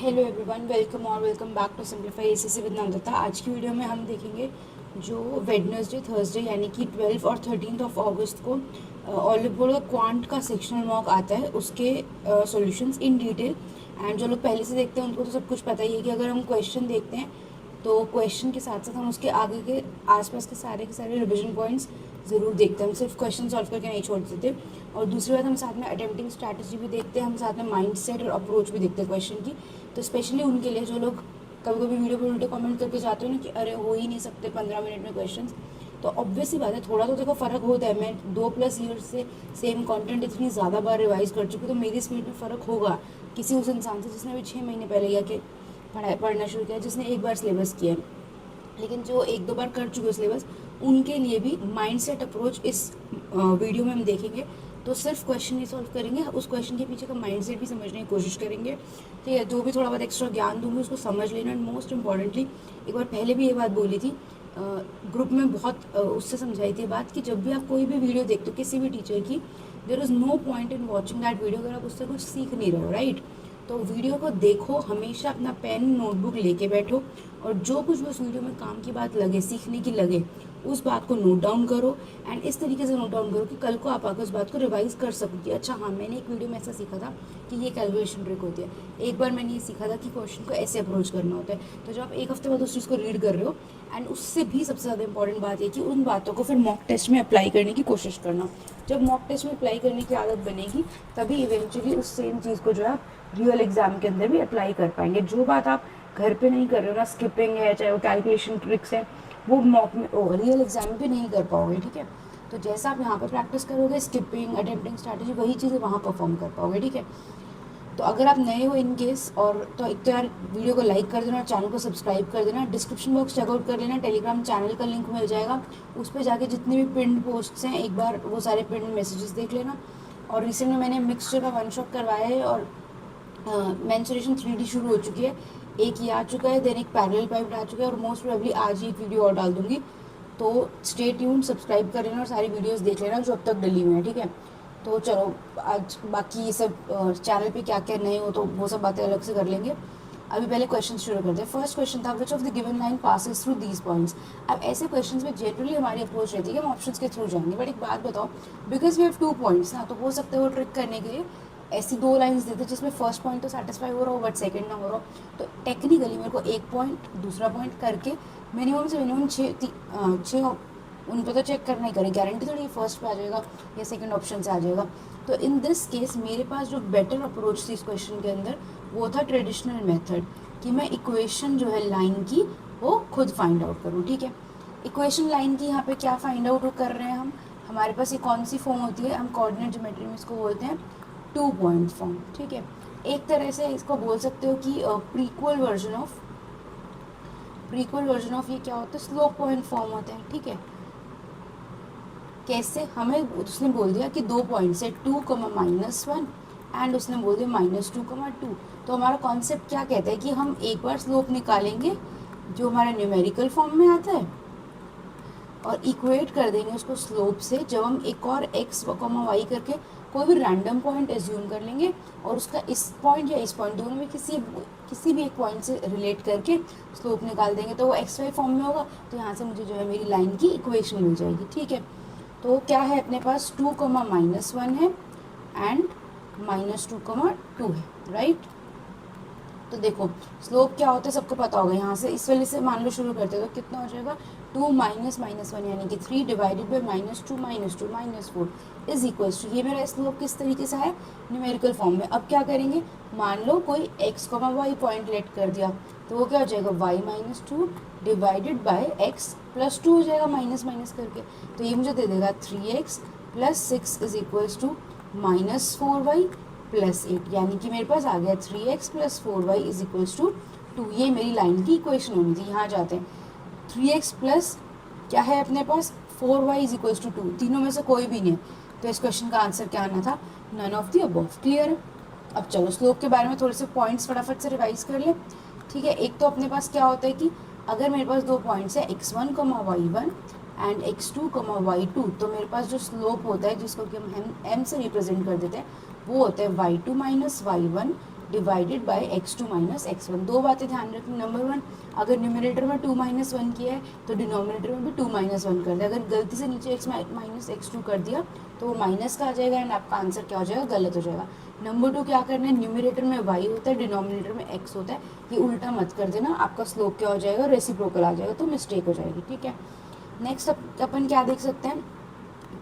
Hello everyone, welcome और welcome back to simplify ACC with Namrata. आज की वीडियो में हम देखेंगे जो वेडनेसडे थर्सडे यानी कि 12 और 13 ऑफ अगस्त को ऑलिव बोर्ड का क्वांट का सेक्शनल मॉक आता है, उसके सॉल्यूशंस इन डिटेल। एंड जो लोग पहले से देखते हैं उनको तो सब कुछ पता ही है कि अगर हम क्वेश्चन देखते हैं तो क्वेश्चन के साथ साथ हम उसके आगे के आसपास के सारे रिविजन पॉइंट्स ज़रूर देखते हैं। हम सिर्फ क्वेश्चन सॉल्व करके नहीं छोड़ देते। और दूसरी बात, हम साथ में अटेम्प्टिंग स्ट्रैटेजी भी देखते हैं, हम साथ में माइंड सेट और अप्रोच भी देखते हैं क्वेश्चन की। तो स्पेशली उनके लिए जो लोग कभी कभी वीडियो पर उल्टे कमेंट करके जाते हैं ना कि अरे हो ही नहीं सकते 15 मिनट में क्वेश्चन, तो ऑब्वियस ही बात है थोड़ा तो देखो फ़र्क होता है। मैं 2+ ईयर्स से सेम कंटेंट इतनी ज़्यादा बार रिवाइज कर चुकी हूँ, तो मेरी स्पीड में फ़र्क होगा किसी उस इंसान से जिसने भी 6 महीने पहले या के पढ़ना शुरू किया, जिसने एक बार सिलेबस किया है। लेकिन जो 1-2 बार कर चुके हो सिलेबस, उनके लिए भी माइंड सेट अप्रोच इस वीडियो में हम देखेंगे। तो सिर्फ क्वेश्चन नहीं सॉल्व करेंगे, उस क्वेश्चन के पीछे का माइंड सेट भी समझने की कोशिश करेंगे। ठीक है, जो भी थोड़ा बहुत एक्स्ट्रा ज्ञान दूंगी उसको समझ लेना। एंड मोस्ट इम्पॉर्टेंटली, एक बार पहले भी ये बात बोली थी ग्रुप में, बहुत उससे समझाई थी बात कि जब भी आप कोई भी वीडियो देखते हो किसी भी टीचर की, there is no point in watching that video अगर आप उससे कुछ सीख नहीं रहे हो, राइट। तो वीडियो को देखो, हमेशा अपना पेन नोटबुक लेके बैठो और जो कुछ भी उस वीडियो में काम की बात लगे, सीखने की लगे, उस बात को नोट डाउन करो। एंड इस तरीके से नोट डाउन करो कि कल को आप आकर उस बात को रिवाइज कर सको कि अच्छा हाँ, मैंने एक वीडियो में ऐसा सीखा था कि ये कैलकुलेशन ट्रिक होती है, एक बार मैंने ये सीखा था कि क्वेश्चन को ऐसे अप्रोच करना होता है। तो जब आप एक हफ्ते बाद उस चीज़ को रीड कर रहे हो, एंड उससे भी सबसे ज़्यादा इंपॉर्टेंट बात है कि उन बातों को फिर मॉक टेस्ट में अप्लाई करने की कोशिश करना। जब मॉक टेस्ट में अप्लाई करने की आदत बनेगी, तभी इवेंचुअली उस सेम चीज़ को जो है आप रियल एग्जाम के अंदर भी अप्लाई कर पाएंगे। जो बात आप घर पे नहीं कर रहे हो ना, स्किपिंग है चाहे वो कैलकुलेशन ट्रिक्स है, वो मॉक में रियल एग्जाम में भी नहीं कर पाओगे। ठीक है, तो जैसा आप यहाँ पर प्रैक्टिस करोगे स्किपिंग अटेम्प्टिंग स्ट्रैटेजी, वही चीज़ें वहाँ परफॉर्म कर पाओगे। ठीक है, तो अगर आप नए हो इन केस, और तो एक तो यार वीडियो को लाइक कर देना और चैनल को सब्सक्राइब कर देना। डिस्क्रिप्शन बॉक्स चेकआउट कर लेना, टेलीग्राम चैनल का लिंक मिल जाएगा, उस पर जाके जितने भी पिंड पोस्ट्स हैं एक बार वो सारे पिंड मैसेजेस देख लेना। और रिसेंट में मैंने मिक्सचर का वन शॉट करवाया है और मेंसुरेशन 3D शुरू हो चुकी है, एक ये आ चुका है, देन एक पैरेलल पाइप आ चुका है, और मोस्ट प्रोबेबली आज ही एक वीडियो और डाल दूंगी। तो स्टे ट्यून, सब्सक्राइब कर लेना और सारी वीडियोस देख लेना जो अब तक डली हुई है। ठीक है, तो चलो आज बाकी ये सब चैनल पे क्या क्या नए हो तो वो सब बातें अलग से कर लेंगे। अभी पहले क्वेश्चन शुरू करते हैं। फर्स्ट क्वेश्चन था विच of the given line passes through these points. अब ऐसे क्वेश्चंस में जनरली हमारी अप्रोच रहती है कि हम ऑप्शंस के थ्रू जाएंगे, बट एक बात बताओ, बिकॉज वी हैव 2 पॉइंट्स ना, तो हो सकता है वो ट्रिक करने के लिए ऐसी 2 लाइन्स देते जिसमें फर्स्ट पॉइंट तो सेटिस्फाई हो रहा हो बट सेकंड ना हो रहा हो। तो टेक्निकली मेरे को एक पॉइंट दूसरा पॉइंट करके मिनिमम से मिनिमम 6 उन पर तो चेक करना ही करें, गारंटी थोड़ी फर्स्ट पे आ जाएगा या सेकंड ऑप्शन से आ जाएगा। तो इन दिस केस मेरे पास जो बेटर अप्रोच थी इस क्वेश्चन के अंदर वो था ट्रेडिशनल मेथड, कि मैं इक्वेशन जो है लाइन की वो खुद फाइंड आउट करूँ। ठीक है, इक्वेशन लाइन की यहाँ पे क्या फाइंड आउट कर रहे हैं हम, हमारे पास ये कौन सी फॉर्म होती है, हम कोऑर्डिनेट ज्योमेट्री में इसको बोलते हैं 2 पॉइंट फॉर्म। ठीक है, एक तरह से इसको बोल सकते हो कि प्रीक्वल वर्जन ऑफ ये क्या होता है, स्लोप पॉइंट फॉर्म होता है। ठीक है, कैसे, हमें उसने बोल दिया कि 2 पॉइंट्स है 2,-1 एंड उसने बोल दिया -2,2। तो हमारा कॉन्सेप्ट क्या कहता है कि हम एक बार स्लोप निकालेंगे जो हमारा न्यूमेरिकल फॉर्म में आता है और इक्वेट कर देंगे उसको स्लोप से, जब हम एक और x, y करके कोई भी रैंडम पॉइंट एज्यूम कर लेंगे और उसका इस पॉइंट या इस पॉइंट दोनों में किसी भी एक पॉइंट से रिलेट करके स्लोप निकाल देंगे, तो वो XY फॉर्म में होगा। तो यहाँ से मुझे जो है मेरी लाइन की इक्वेशन मिल जाएगी। ठीक है, तो क्या है अपने पास 2,-1 है एंड -2,2 है, राइट। तो देखो स्लोप क्या होता है सबको पता होगा, यहाँ से इस वाले से मान लो शुरू करते हैं तो कितना हो जाएगा 2 - -1 यानी कि 3 divided by -2 -4 is equals to, ये मेरा स्लोप किस तरीके से है, न्यूमेरिकल फॉर्म में। अब क्या करेंगे, मान लो कोई x, y पॉइंट लेट कर दिया, तो वो क्या हो जाएगा y - 2 divided by x plus 2 हो जाएगा माइनस माइनस करके। तो ये मुझे दे देगा 3x + 6 is equals to -4y + 8, यानी कि मेरे पास आ गया 3x + 4y is equals to 2। ये मेरी लाइन की इक्वेशन होनी थी। यहाँ जाते हैं 3x प्लस क्या है अपने पास 4y इज इक्वल्स टू 2, तीनों में से कोई भी नहीं, तो इस क्वेश्चन का आंसर क्या आना था, none of the above. Clear है। अब चलो स्लोप के बारे में थोड़े से पॉइंट्स फटाफट से रिवाइज कर ले। ठीक है, एक तो अपने पास क्या होता है कि अगर मेरे पास 2 पॉइंट्स है x1, y1 and x2, y2, तो मेरे पास जो स्लोप होता है जिसको कि हम m से रिप्रेजेंट कर देते हैं वो होता है y2 - y1 divided by x2 minus x1। दो बातें ध्यान रखनी। नंबर 1, अगर न्यूमरेटर में 2 माइनस 1 किया है तो डिनोमिनेटर में भी 2 माइनस 1 कर दिया। अगर गलती से नीचे x माइनस x2 कर दिया तो वो माइनस का आ जाएगा एंड आपका आंसर क्या हो जाएगा, गलत हो जाएगा। नंबर 2, क्या करना है, न्यूमरेटर में y होता है, डिनोमिनेटर में x होता है, ये उल्टा मत कर देना, आपका स्लोप क्या हो जाएगा, रेसिप्रोकल आ जाएगा, तो मिस्टेक हो जाएगी। ठीक है, नेक्स्ट अपन क्या देख सकते हैं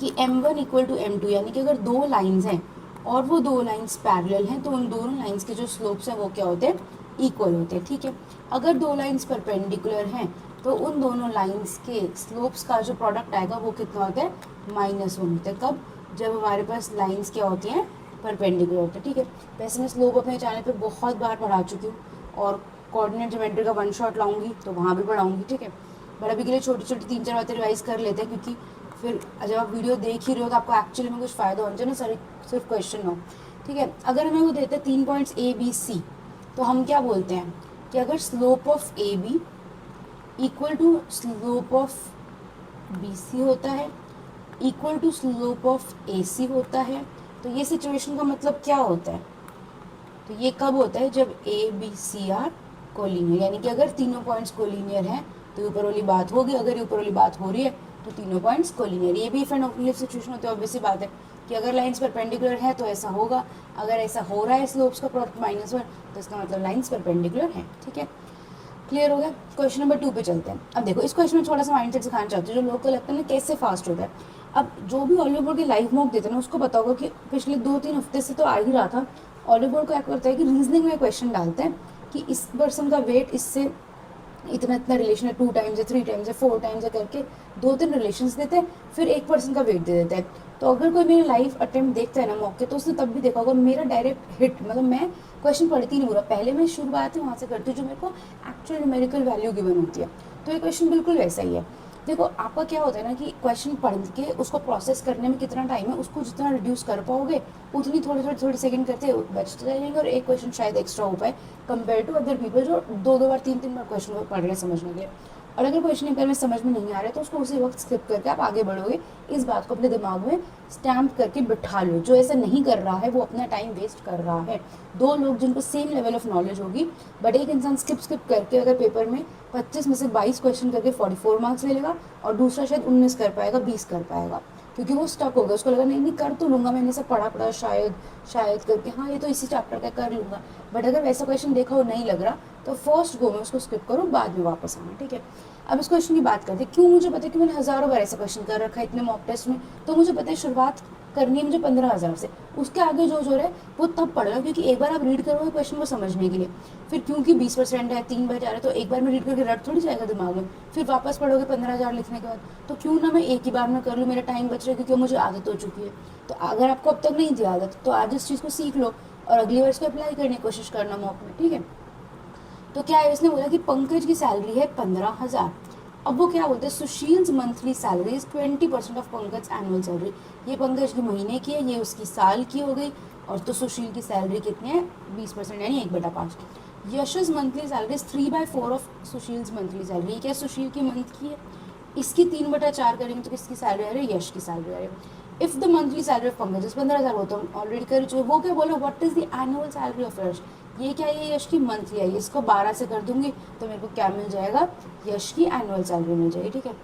कि m1 इक्वल टू m2, यानी कि अगर दो लाइंस हैं और वो दो लाइंस पैरेलल हैं तो उन दोनों लाइंस के जो स्लोप्स हैं वो क्या होते हैं, इक्वल होते हैं। ठीक है, अगर दो लाइंस परपेंडिकुलर हैं तो उन दोनों लाइंस के स्लोप्स का जो प्रोडक्ट आएगा वो कितना होता है, -1 होता है। कब, जब हमारे पास लाइंस क्या होती हैं, परपेंडिकुलर होते हैं। ठीक है, वैसे मैं स्लोप अपने चैनल पे बहुत बार पढ़ा चुकी हूँ और कोऑर्डिनेट ज्योमेट्री का वन शॉट लाऊंगी तो वहाँ भी पढ़ाऊंगी। ठीक है, बट अभी के लिए छोटी छोटी 3-4 बातें रिवाइज कर लेते हैं, क्योंकि फिर जब आप वीडियो देख ही रहे हो तो आपको एक्चुअली में कुछ फ़ायदा होना चाहिए ना, सिर्फ क्वेश्चन हो। ठीक है, अगर हमें वो देते हैं 3 पॉइंट्स A B C, तो हम क्या बोलते हैं कि अगर slope of AB equal to slope of BC होता है equal to slope of AC होता है, तो ये सिचुएशन का मतलब क्या होता है, तो ये कब होता है, जब ABC आर कोलिनियर, यानी कि अगर तीनों पॉइंट्स कोलिनियर हैं तो ऊपर वाली बात होगी, अगर ये ऊपर वाली बात हो रही है तो तीनों पॉइंट्स कोलिनियर। ये भी इफ एंड ओनली सिचुएशन होती है, ऑब्वियस सी बात है कि अगर लाइंस परपेंडिकुलर है तो ऐसा होगा, अगर ऐसा हो रहा है स्लोप्स का प्रोडक्ट -1 तो इसका मतलब लाइंस परपेंडिकुलर है। ठीक है, क्लियर हो गया। क्वेश्चन नंबर 2 पे चलते हैं। अब देखो, इस क्वेश्चन में थोड़ा सा माइंड सेट सिखाना चाहती हूँ, जो लोग को लगता है ना कैसे फास्ट होता है। अब जो भी ऑलिवर बोर्ड के लाइव मॉक देते हैं ना, उसको पता होगा कि पिछले 2-3 हफ्ते से तो आ ही रहा था। ऑलिवर बोर्ड क्या करता है कि रीजनिंग में क्वेश्चन डालते हैं कि इस पर्सन का वेट इससे इतना इतना रिलेशन है, 2 टाइम्स है, 3 टाइम्स है, 4 टाइम्स है करके 2-3 रिलेशंस देते हैं, फिर एक पर्सन का वेट दे देता है। तो अगर कोई मेरा लाइव अटेम्प्ट देखता है ना मौके, तो उसने तब भी देखा होगा मेरा डायरेक्ट हिट, मतलब मैं क्वेश्चन पढ़ती नहीं पूरा, पहले मैं शुरुआत ही वहाँ से करती हूँ जो मेरे को एक्चुअल न्यूमेरिकल वैल्यू गिवन होती है। तो ये क्वेश्चन बिल्कुल वैसा ही है। देखो, आपका क्या होता है ना कि क्वेश्चन पढ़ के उसको प्रोसेस करने में कितना टाइम है, उसको जितना रिड्यूस कर पाओगे उतनी थोड़ी सेकंड करते बचते जाएंगे और एक क्वेश्चन शायद एक्स्ट्रा हो पाए कंपेयर टू अदर पीपल जो 2-2 बार 3-3 बार क्वेश्चन को पढ़ रहे हैं समझने के लिए। और अगर क्वेश्चन एक बार में समझ में नहीं आ रहा है तो उसको उसी वक्त स्किप करके आप आगे बढ़ोगे। इस बात को अपने दिमाग में स्टैम्प करके बिठा लो। जो ऐसा नहीं कर रहा है वो अपना टाइम वेस्ट कर रहा है। 2 लोग जिनको सेम लेवल ऑफ नॉलेज होगी, बट एक इंसान स्किप करके अगर पेपर में 25 में से 22 क्वेश्चन करके 44 मार्क्स ले लेगा और दूसरा शायद 19 कर पाएगा, 20 कर पाएगा, क्योंकि वो स्टक हो गया। उसको लगा नहीं कर तो लूँगा, मैंने सब पढ़ा शायद करके, हाँ ये तो इसी चैप्टर का कर लूँगा। बट अगर वैसा क्वेश्चन देखा हो नहीं लग रहा तो फर्स्ट गो में उसको स्किप करो, बाद में वापस आना। ठीक है, अब इस क्वेश्चन की बात करते हैं। क्यों, मुझे पता है कि मैंने हज़ारों बार ऐसा क्वेश्चन कर रखा है इतने मॉक टेस्ट में, तो मुझे पता है शुरुआत करनी है मुझे 15,000 से। उसके आगे जो रहा है वो तब पढ़ लो, क्योंकि एक बार आप रीड करोगे क्वेश्चन को समझने के लिए, फिर क्योंकि 20% है, 3 बार जा रहा है, तो एक बार में रीड करके रट थोड़ी जाएगा दिमाग में, फिर वापस पढ़ोगे 15,000 लिखने के बाद। तो क्यों ना मैं एक ही बार में कर लूँ, मेरा टाइम बच रहा है, क्योंकि मुझे आदत हो चुकी है। तो अगर आपको अब तक नहीं थी आदत तो आज इस चीज़ को सीख लो और अगली बार इसको अप्लाई करने की कोशिश करना मॉक में। ठीक है, तो क्या है, इसने बोला कि पंकज की सैलरी है 15,000। अब वो क्या बोलते हैं, Sushil's monthly salary is 20% of Pankaj annual salary. ये पंकज की महीने की है, ये उसकी साल की हो गई, और तो सुशील की सैलरी कितनी है, 20% यानी 1/5। Yash's monthly salary is 3/4 of Sushil's monthly salary. क्या सुशील की मंथ की है, इसकी 3/4 करेंगे तो किसकी सैलरी आ रही है, यश की सैलरी आ रही है। If the monthly salary of Pankaj 15,000 हो तो ऑलरेडी कर चुके। वो क्या बोला, what is the annual salary of Yash, ये क्या है, यश की मंथली है, इसको 12 से कर दूंगी तो मेरे को क्या मिल जाएगा, यश की एनुअल सैलरी मिल जाएगी। ठीक है,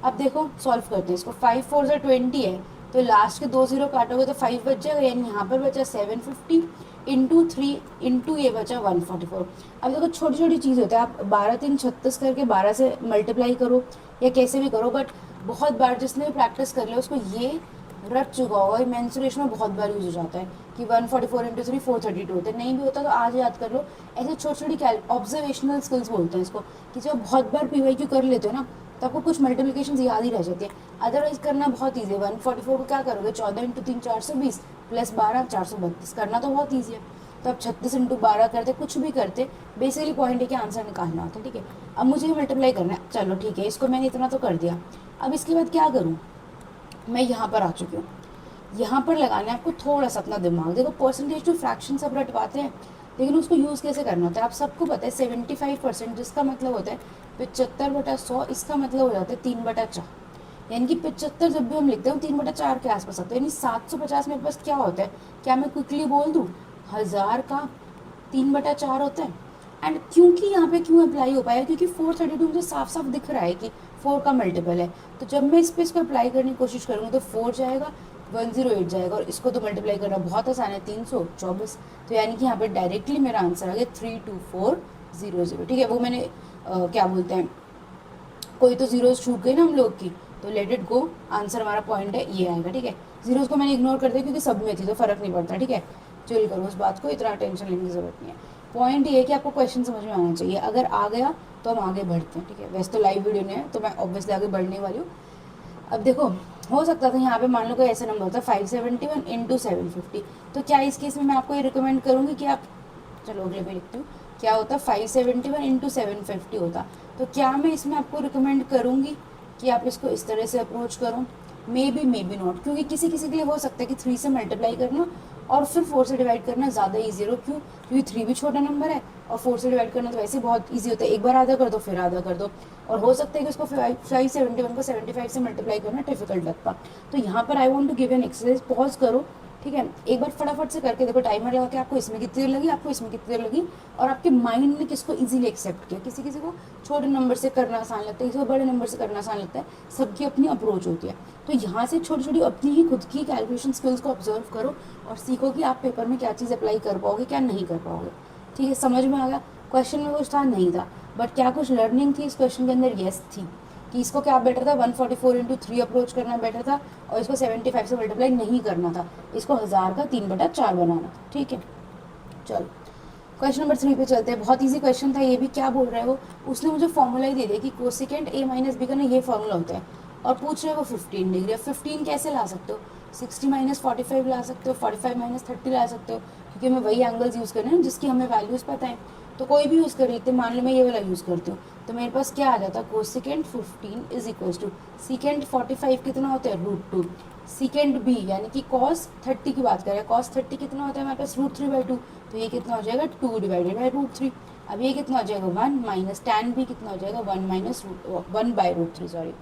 अब देखो सॉल्व करते हैं इसको। 5 4 से 20 है, तो लास्ट के 2 0 काटोगे तो 5 बच जाएगा, यानी यहाँ पर बचा 750 इंटू 3 इंटू ये बचा 144। अब देखो छोटी छोटी चीज़ होती है, आप 12 3 36 करके 12 से मल्टीप्लाई करो या कैसे भी करो, बट बहुत बार जिसने प्रैक्टिस कर लिया उसको ये रट चुका होगा। मेंसुरेशन में बहुत बार यूज हो जाता है कि 144 इंटू 3 432 होता है, नहीं भी होता तो आज याद कर लो। ऐसे छोटी छोटी ऑब्जर्वेशनल स्किल्स बोलते हैं इसको, कि जब बहुत बार PYQ कर लेते हो ना तो आपको कुछ मल्टीप्लिकेशन याद ही रह जाती है, अदरवाइज करना बहुत ईजी है। 144 को क्या करोगे, 14 इंटू 3 420 प्लस 12 432, करना तो बहुत ईजी है। तो आप 36 इंटू 12 करते, कुछ भी करते, बेसिकली पॉइंट है कि आंसर निकालना होता है। ठीक है, अब मुझे मल्टीप्लाई करना है, चलो ठीक है, इसको मैंने इतना तो कर दिया। अब इसके बाद क्या करूँ, मैं यहाँ पर आ चुकी हूँ, यहाँ पर लगाना है आपको थोड़ा सा अपना दिमाग। देखो परसेंटेज टू फ्रैक्शन सब रटवाते हैं, लेकिन उसको यूज़ कैसे करना होता है आप सबको पता है। 75% जिसका मतलब होता है 75/100, इसका मतलब हो जाता है 3/4, यानी कि 75 जब भी हम लिखते हैं 3/4 के आसपास आता है, यानी 750 मेरे पास क्या होता है। क्या मैं क्विकली बोल दूँ, 1000 का 3/4 होता है। एंड क्योंकि यहाँ पे क्यों अप्लाई हो पाया, क्योंकि 432 मुझे साफ साफ दिख रहा है कि 4 का मल्टीपल है। तो जब मैं इस पर इसको अप्लाई करने की कोशिश करूँगी तो 4 जाएगा, 108 जाएगा, और इसको तो मल्टीप्लाई करना बहुत आसान है, 324। तो यानी कि यहाँ पे डायरेक्टली मेरा आंसर आ गया 32400। ठीक है, वो मैंने क्या बोलते हैं, कोई तो जीरोज छूट गई ना हम लोग की, तो लेट इट गो, आंसर हमारा पॉइंट है ये आएगा। ठीक है, जीरोज को मैंने इग्नोर कर दिया क्योंकि सब में थी तो फर्क नहीं पड़ता। ठीक है, चिल करो उस बात को, इतना टेंशन लेने की जरूरत नहीं है। पॉइंट ये है कि आपको क्वेश्चन समझ में आना चाहिए, अगर आ गया तो हम आगे बढ़ते हैं। ठीक है, वैसे तो लाइव वीडियो नहीं है तो मैं ऑब्वियसली आगे बढ़ने वाली हूँ। अब देखो, हो सकता था यहाँ पे मान लो कोई ऐसा नंबर होता है 571 इंटू 750, तो क्या इस केस में मैं आपको ये रिकमेंड करूँगी कि आप, चलो अगले पे लिखती हूँ, क्या होता 571 इंटू 750 होता, तो क्या मैं इसमें आपको रिकमेंड करूँगी कि आप इसको इस तरह से अप्रोच करो? मे बी नॉट, क्योंकि किसी किसी के लिए हो सकता है कि 3 से मल्टीप्लाई करना और फिर 4 से डिवाइड करना ज़्यादा ईजी हो। क्यों? क्योंकि 3 भी छोटा नंबर है और 4 से डिवाइड करना तो वैसे बहुत ईजी होता है, एक बार आधा कर दो फिर आधा कर दो। और हो सकता है कि उसको 571 को 75 से मल्टीप्लाई करना डिफिकल्ट लगता। तो यहाँ पर I want to give an exercise, pause करो। ठीक है, एक बार फटाफट से करके देखो, टाइमर लगा के आपको इसमें कितनी देर लगी, आपको इसमें कितनी देर लगी, और आपके माइंड ने किसको इजीली एक्सेप्ट किया। किसी किसी को छोटे नंबर से करना आसान लगता है, किसी को बड़े नंबर से करना आसान लगता है, सबकी अपनी अप्रोच होती है। तो यहाँ से छोटी छोटी अपनी ही खुद की कैलकुलेशन स्किल्स को ऑब्जर्व करो और सीखो कि आप पेपर में क्या चीज़ अप्लाई कर पाओगे, क्या नहीं कर पाओगे। ठीक है, समझ में आ गया? क्वेश्चन में कुछ था नहीं था, बट क्या कुछ लर्निंग थी इस क्वेश्चन के अंदर? यस थी। कि इसको क्या बेटर था, 144 इंटू 3 अप्रोच करना बेटर था, और इसको 75 से मल्टीप्लाई नहीं करना था, इसको 1000 का 3/4 बनाना था। ठीक है, चलो क्वेश्चन नंबर 3 पे चलते हैं। बहुत इजी क्वेश्चन था ये भी। क्या बोल रहे हो, उसने मुझे फॉर्मूला ही दे दिया कि कोसेकेंट a माइनस बी का ना ये फॉर्मूला होता है, और पूछ रहे हो 15 डिग्री। अब 15 कैसे ला सकते हो? 60 माइनस 45 ला सकते हो, 45 माइनस 30 ला सकते हो, क्योंकि हमें वही एंगल्स यूज़ करने हैं जिसकी हमें वैल्यूज़ पता है। तो कोई भी यूज़ कर लेते, मान लो मैं ये वाला यूज़ करती हूँ, तो मेरे पास क्या आ जाता, cosecant 15 is equal to secant 45 कितना होता है, √2, सीकेंट बी यानी कि कॉस 30 की बात करें, कॉस 30 कितना होता है हमारे पास, √3/2, तो ये कितना हो जाएगा 2 डिवाइडेड बाई √3। अब ये कितना हो जाएगा 1 माइनस टैन बी कितना हो जाएगा 1 माइनस 1/√3, सॉरी।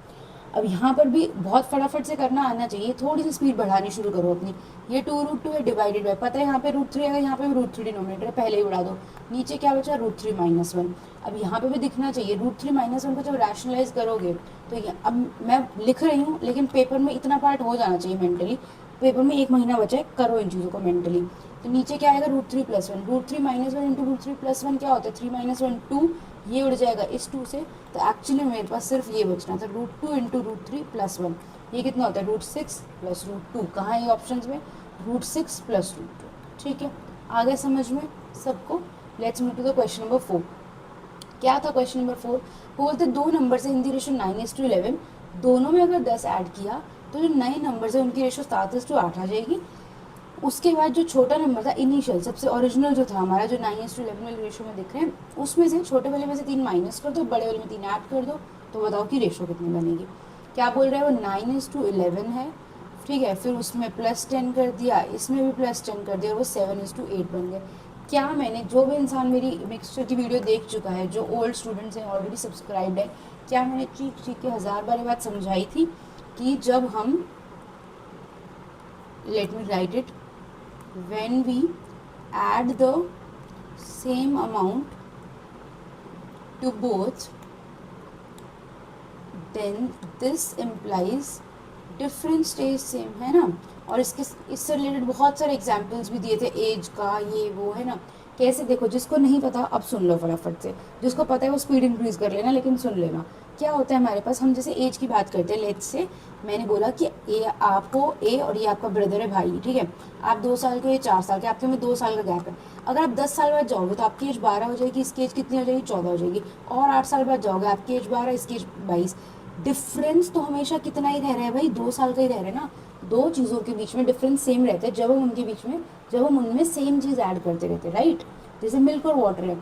अब यहाँ पर भी बहुत फटाफट से करना आना चाहिए, थोड़ी सी स्पीड बढ़ानी शुरू करो अपनी। ये 2√2 है डिवाइडेड बाय, पता है यहाँ पे √3 आएगा, यहाँ पे √3 डिनोमिनेटर है, पहले ही उड़ा दो। नीचे क्या बचा, √3 माइनस 1। अब यहाँ पे भी दिखना चाहिए, √3 माइनस 1 को जब रैशनलाइज करोगे तो अब मैं लिख रही हूँ लेकिन पेपर में इतना पार्ट हो जाना चाहिए मेंटली। पेपर में 1 महीना बचा है, करो इन चीज़ों को मेंटली। तो नीचे क्या आएगा, √3 + 1, √3 माइनस 1 इंटू √3 + 1 क्या होता है, 3 माइनस 1 2, ये उड़ जाएगा इस 2 से। तो एक्चुअली मेरे पास सिर्फ ये बचना था, √2 इंटू √3 + 1, ये कितना होता है, √6 + √2। कहाँ है ये ऑप्शन में, √6 + √2। ठीक है, आ गया समझ में सबको? Let's move to the question number 4। क्या था क्वेश्चन नंबर 4? बोलते दो नंबर से इनकी रेशो 9:11, दोनों में अगर 10 ऐड किया तो जो नए नंबर है उनकी रेशो 7:8 आ जाएगी। उसके बाद जो छोटा नंबर था इनिशियल, सबसे ओरिजिनल जो था हमारा, जो 9:11 वाले रेशो में दिख रहे हैं, उसमें से छोटे वाले में से 3 माइनस कर दो, बड़े वाले में 3 ऐड कर दो, तो बताओ कि रेशो कितनी बनेगी। क्या बोल रहे हो, 9:11 है, ठीक है, फिर उसमें +10 कर दिया, इसमें भी +10 कर दिया, और वो 7:8 बन गए। क्या मैंने, जो भी इंसान मेरी मिक्सचर की वीडियो देख चुका है, जो ओल्ड स्टूडेंट्स हैं, ऑलरेडी सब्सक्राइब्ड है, क्या मैंने चीख चीख के 1000 बार बात समझाई थी कि जब हम, let me right it, when we add the same amount to both, then this implies difference stays same, है ना। और इससे रिलेटेड बहुत सारे एग्जाम्पल्स भी दिए थे, एज का ये वो, है ना। कैसे, देखो जिसको नहीं पता अब सुन लो फटाफट से, जिसको पता है वो स्पीड इंक्रीज कर लेना, लेकिन सुन लेना। क्या होता है हमारे पास, हम जैसे एज की बात करते हैं, लेट्स से मैंने बोला कि ए आपको, ए और ये आपका ब्रदर है, भाई, ठीक है, आप 2 साल के, ये 4 साल के, आपके में 2 साल का गैप है। अगर आप 10 साल बाद जाओगे तो आपकी एज 12 हो जाएगी, इसकी एज कितनी हो जाएगी, 14 हो जाएगी। और 8 साल बाद जाओगे, आपकी एज 12, इसकी एज 22। डिफरेंस तो हमेशा कितना ही रह रहा है भाई, 2 साल का ही रह रहा है ना। दो चीज़ों के बीच में डिफरेंस सेम रहता है जब हम उनके बीच में, जब हम उनमें सेम चीज़ ऐड करते रहते हैं, राइट। जैसे मिल्क और वाटर है,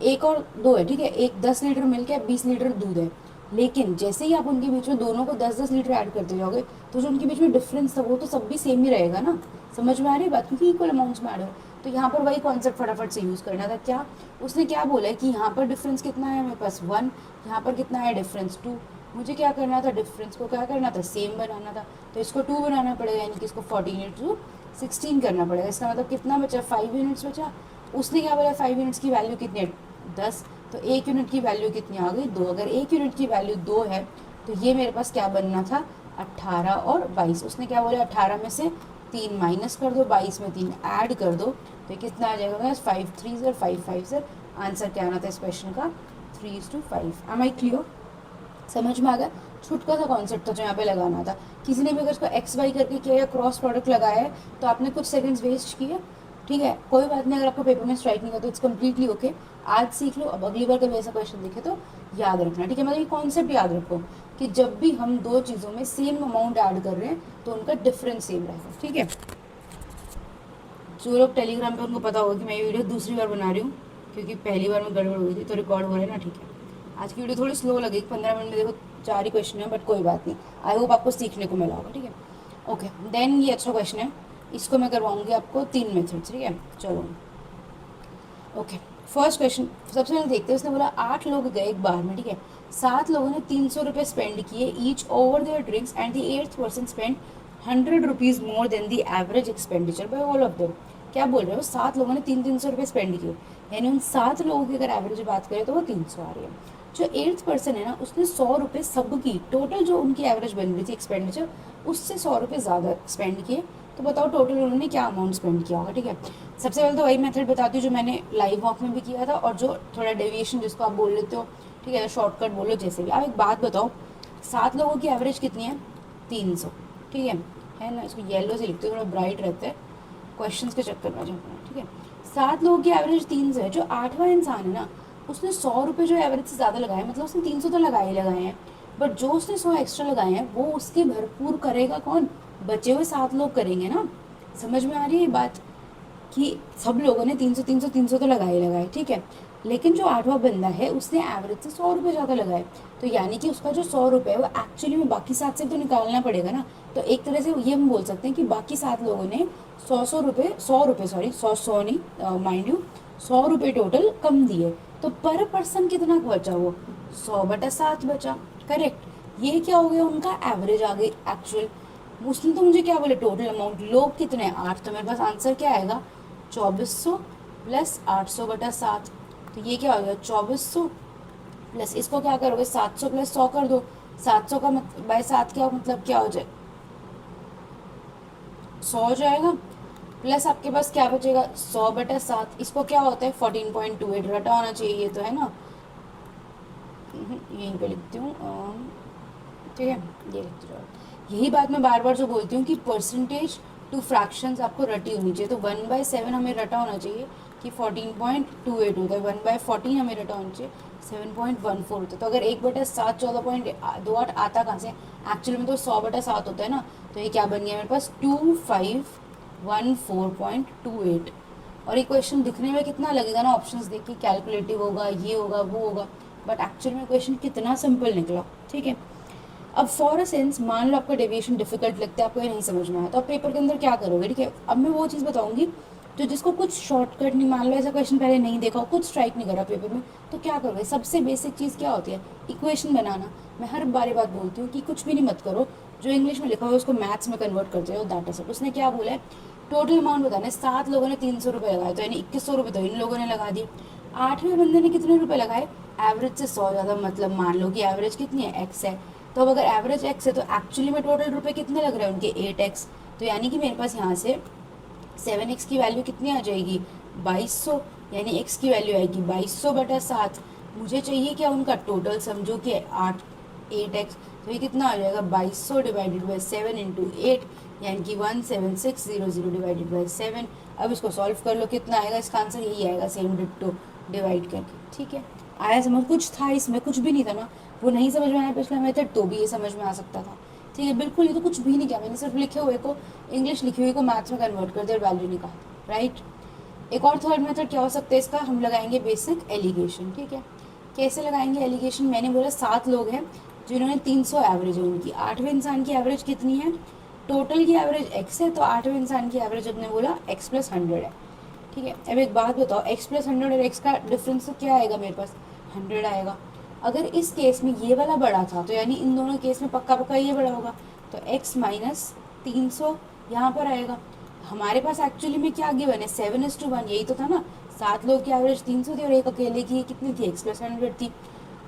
1 और 2 है, ठीक है, एक 10 लीटर मिल्क है, 20 लीटर दूध है, लेकिन जैसे ही आप उनके बीच में दोनों को 10-10 लीटर ऐड करते जाओगे तो जो उनके बीच में डिफरेंस था वो तो सब भी सेम ही रहेगा ना। समझ में आ रही है बात, क्योंकि इक्वल अमाउंट्स में ऐड हो। तो यहाँ पर वही कॉन्सेप्ट फटाफट से यूज़ करना था। क्या उसने क्या बोला है कि यहाँ पर डिफरेंस कितना है, मेरे पास 1, यहाँ पर कितना है डिफरेंस 2। मुझे क्या करना था, डिफरेंस को क्या करना था, सेम बनाना था। तो इसको 2 बनाना पड़ेगा, यानी कि इसको 14 इंटू 16 करना पड़ेगा। इसका मतलब कितना बचा, 5 यूनिट्स बचा। उसने क्या बोला 5 यूनिट्स की वैल्यू कितनी है 10, तो 1 यूनिट की वैल्यू कितनी आ गई 2। अगर 1 यूनिट की वैल्यू 2 है तो ये मेरे पास क्या बनना था 18 और 22। उसने क्या बोला 18 में से 3 माइनस कर दो, 22 में 3 ऐड कर दो, तो ये कितना आ जाएगा 5 3 सर 5 5 सर। आंसर क्या आना था इस क्वेश्चन का 3:5। Am I clear? समझ में आ गया? छुटका सा कॉन्सेप्ट था जो यहाँ पे लगाना था। किसी ने भी अगर इसको एक्स वाई करके किया या क्रॉस प्रोडक्ट लगाया है तो आपने कुछ सेकंड्स वेस्ट किए, ठीक है, कोई बात नहीं। अगर आपको पेपर में स्ट्राइक नहीं होता तो इट्स कम्प्लीटली ओके। आज सीख लो, अब अगली बार कभी ऐसा क्वेश्चन दिखे तो याद रखना, ठीक है। मतलब ये कॉन्सेप्ट याद रखो कि जब भी हम दो चीज़ों में सेम अमाउंट ऐड कर रहे हैं तो उनका डिफरेंस सेम रहेगा, ठीक है। जो लोग टेलीग्राम पे उनको पता होगा कि मैं ये वीडियो दूसरी बार बना रही हूँ क्योंकि पहली बार में गड़बड़ हुई थी तो रिकॉर्ड हो रहा है ना, ठीक है। आज की वीडियो थोड़ी स्लो लगेगी, 15 मिनट में देखो 4 ही क्वेश्चन है, बट कोई बात नहीं, आई होप आपको सीखने को मिला होगा, ठीक है। ओके देन ये अच्छा क्वेश्चन है, इसको मैं करवाऊंगी आपको 3 मेथड्स, ठीक है। चलो ओके फर्स्ट क्वेश्चन सबसे पहले देखते हैं। उसने बोला 8 लोग गए एक बार में, ठीक है। 7 लोगों ने 300 रुपये स्पेंड किए each over there drinks and the 8th person spend 100 rupees more than the average expenditure by all of them. क्या बोल रहे हो 7 लोगों ने 300 रुपये स्पेंड किए, यानी उन 7 लोगों की अगर एवरेज बात करें तो वो 300 आ रही है। जो 8th पर्सन है ना उसने 100 रुपये सबकी टोटल जो उनकी एवरेज बन रही थी एक्सपेंडिचर उससे 100 रुपये ज़्यादा स्पेंड किए, तो बताओ टोटल उन्होंने क्या अमाउंट स्पेंड किया होगा, ठीक है। सबसे पहले तो वही मेथड बताती हूँ जो मैंने लाइव वॉक में भी किया था और जो थोड़ा डेविएशन जिसको आप बोल लेते हो, ठीक है, शॉर्टकट बोलो जैसे भी। आप एक बात बताओ 7 लोगों की एवरेज कितनी है 300, ठीक है ना। इसको येलो से लिखते हो थोड़ा ब्राइट रहता है क्वेश्चन के चक्कर में जाना, ठीक है। 7 लोगों की एवरेज 300 है। जो 8वां इंसान है ना उसने 100 रुपये जो एवरेज से ज़्यादा लगाए, मतलब उसने 300 तो लगाए ही लगाए हैं, बट जो उसने 100 एक्स्ट्रा लगाए हैं वो उसके भरपूर करेगा कौन, बचे हुए 7 लोग करेंगे ना। समझ में आ रही है ये बात कि सब लोगों ने 300 300 300 तो लगाए लगाए, ठीक है। लेकिन जो 8वां बंदा है उसने एवरेज से 100 रुपये ज़्यादा लगाए, तो यानी कि उसका जो 100 रुपये है वो एक्चुअली में बाकी 7 से तो निकालना पड़ेगा ना। तो एक तरह से ये हम बोल सकते हैं कि बाकी 7 लोगों ने 100 रुपये सॉरी 100 नहीं माइंड यू 100 रुपये टोटल कम दिए, तो पर पर्सन कितना बचा वो 100/7 बचा, करेक्ट। ये क्या हो गया उनका एवरेज आ गई एक्चुअल। उसने तो मुझे क्या बोले टोटल अमाउंट, लोग कितने 8, तो मेरे पास आंसर क्या आएगा 2400 प्लस 800/7। तो ये क्या हो गया 2400 प्लस इसको क्या करोगे 700 प्लस 100 कर दो। 700 का बाय 7 क्या मतलब क्या हो जाए 100 हो जाएगा, प्लस आपके पास क्या बचेगा 100/7। इसको क्या होता है 14.28 रटा होना चाहिए ये तो है ना, यहीं पे लिखती हूँ, ठीक है ये लिखती जाओ। यही बात मैं बार बार जो बोलती हूँ कि परसेंटेज टू फ्रैक्शंस आपको रटी होनी चाहिए। तो 1/7 हमें रटा होना चाहिए कि 14.28 होता है, 1/14 हमें रटा होना चाहिए 7.14 होता है। तो अगर 1/7 14.28 आता कहाँ से, एक्चुअली में तो 100/7 होता है ना। तो ये क्या बन गया मेरे पास 2514.28। और ये क्वेश्चन दिखने में कितना लगेगा ना ऑप्शंस देख के कैलकुलेटिव होगा ये होगा वो होगा, बट एक्चुअल में क्वेश्चन कितना सिंपल निकला, ठीक है। अब फॉर अ सेंस मान लो आपका डेविएशन डिफिकल्ट लगता है, आपको ये नहीं समझ में आया, तो आप पेपर के अंदर क्या करोगे, ठीक है। अब मैं वो चीज़ बताऊंगी तो जिसको कुछ शॉर्टकट नहीं, मान लो ऐसा क्वेश्चन पहले नहीं देखा हो, कुछ स्ट्राइक नहीं करा पेपर में, तो क्या करोगे। सबसे बेसिक चीज़ क्या होती है इक्वेशन बनाना। मैं हर बारी बात बोलती हूँ कि कुछ भी नहीं मत करो, जो इंग्लिश में लिखा हुआ है उसको मैथ्स में कन्वर्ट करते हो डाटा सेट। उसने क्या बोला है टोटल अमाउंट बताना है। 7 लोगों ने 300 रुपये लगाए, तो यानी 2100 रुपये तो इन लोगों ने लगा दिए। 8वें बंदे ने कितने रुपये लगाए, एवरेज से 100 ज़्यादा, मतलब मान लो कि एवरेज कितनी है एक्स है, तो अब अगर एवरेज एक्स है तो एक्चुअली में टोटल रुपये कितने लग रहे हैं उनके 8x। तो यानी कि मेरे पास यहाँ से 7x की वैल्यू कितनी आ जाएगी 2200, यानी x की वैल्यू आएगी 2200/7। मुझे चाहिए क्या उनका टोटल, समझो कि 8x, तो ये कितना आ जाएगा 2200 डिवाइडेड बाई 7 इंटू 8, यानी कि 17600 डिवाइडेड बाई 7। अब इसको सॉल्व कर लो कितना आएगा, इसका आंसर यही आएगा सेम डिट्टो डिवाइड करके, ठीक है। आया समझ, कुछ था इसमें, कुछ भी नहीं था ना। वो नहीं समझ में आया पिछला मेथड तो भी ये समझ में आ सकता था, ठीक है। बिल्कुल ये तो कुछ भी नहीं किया मैंने, सिर्फ लिखे हुए को इंग्लिश लिखी हुई को मैथ्स में कन्वर्ट कर दिया, वैल्यू निकाल, राइट। एक और थर्ड मेथड क्या हो सकता है इसका, हम लगाएंगे बेसिक एलिगेशन, ठीक है। कैसे लगाएंगे एलिगेशन, मैंने बोला 7 लोग हैं जिन्होंने 300 एवरेज है उनकी। 8वें इंसान की एवरेज कितनी है, टोटल की एवरेज x है, तो 8वें इंसान की एवरेज अपने बोला x + 100 है, ठीक है। अब एक बात बताओ x + 100 और x का डिफरेंस तो क्या आएगा मेरे पास 100 आएगा। अगर इस केस में ये वाला बड़ा था तो यानी इन दोनों केस में पक्का पक्का ये बड़ा होगा, तो x - 300 यहाँ पर आएगा। हमारे पास एक्चुअली में क्या गिवन है 7:1, यही तो था ना। 7 लोग की एवरेज 300 थी और एक अकेले की कितनी थी, x प्लस 100 थी।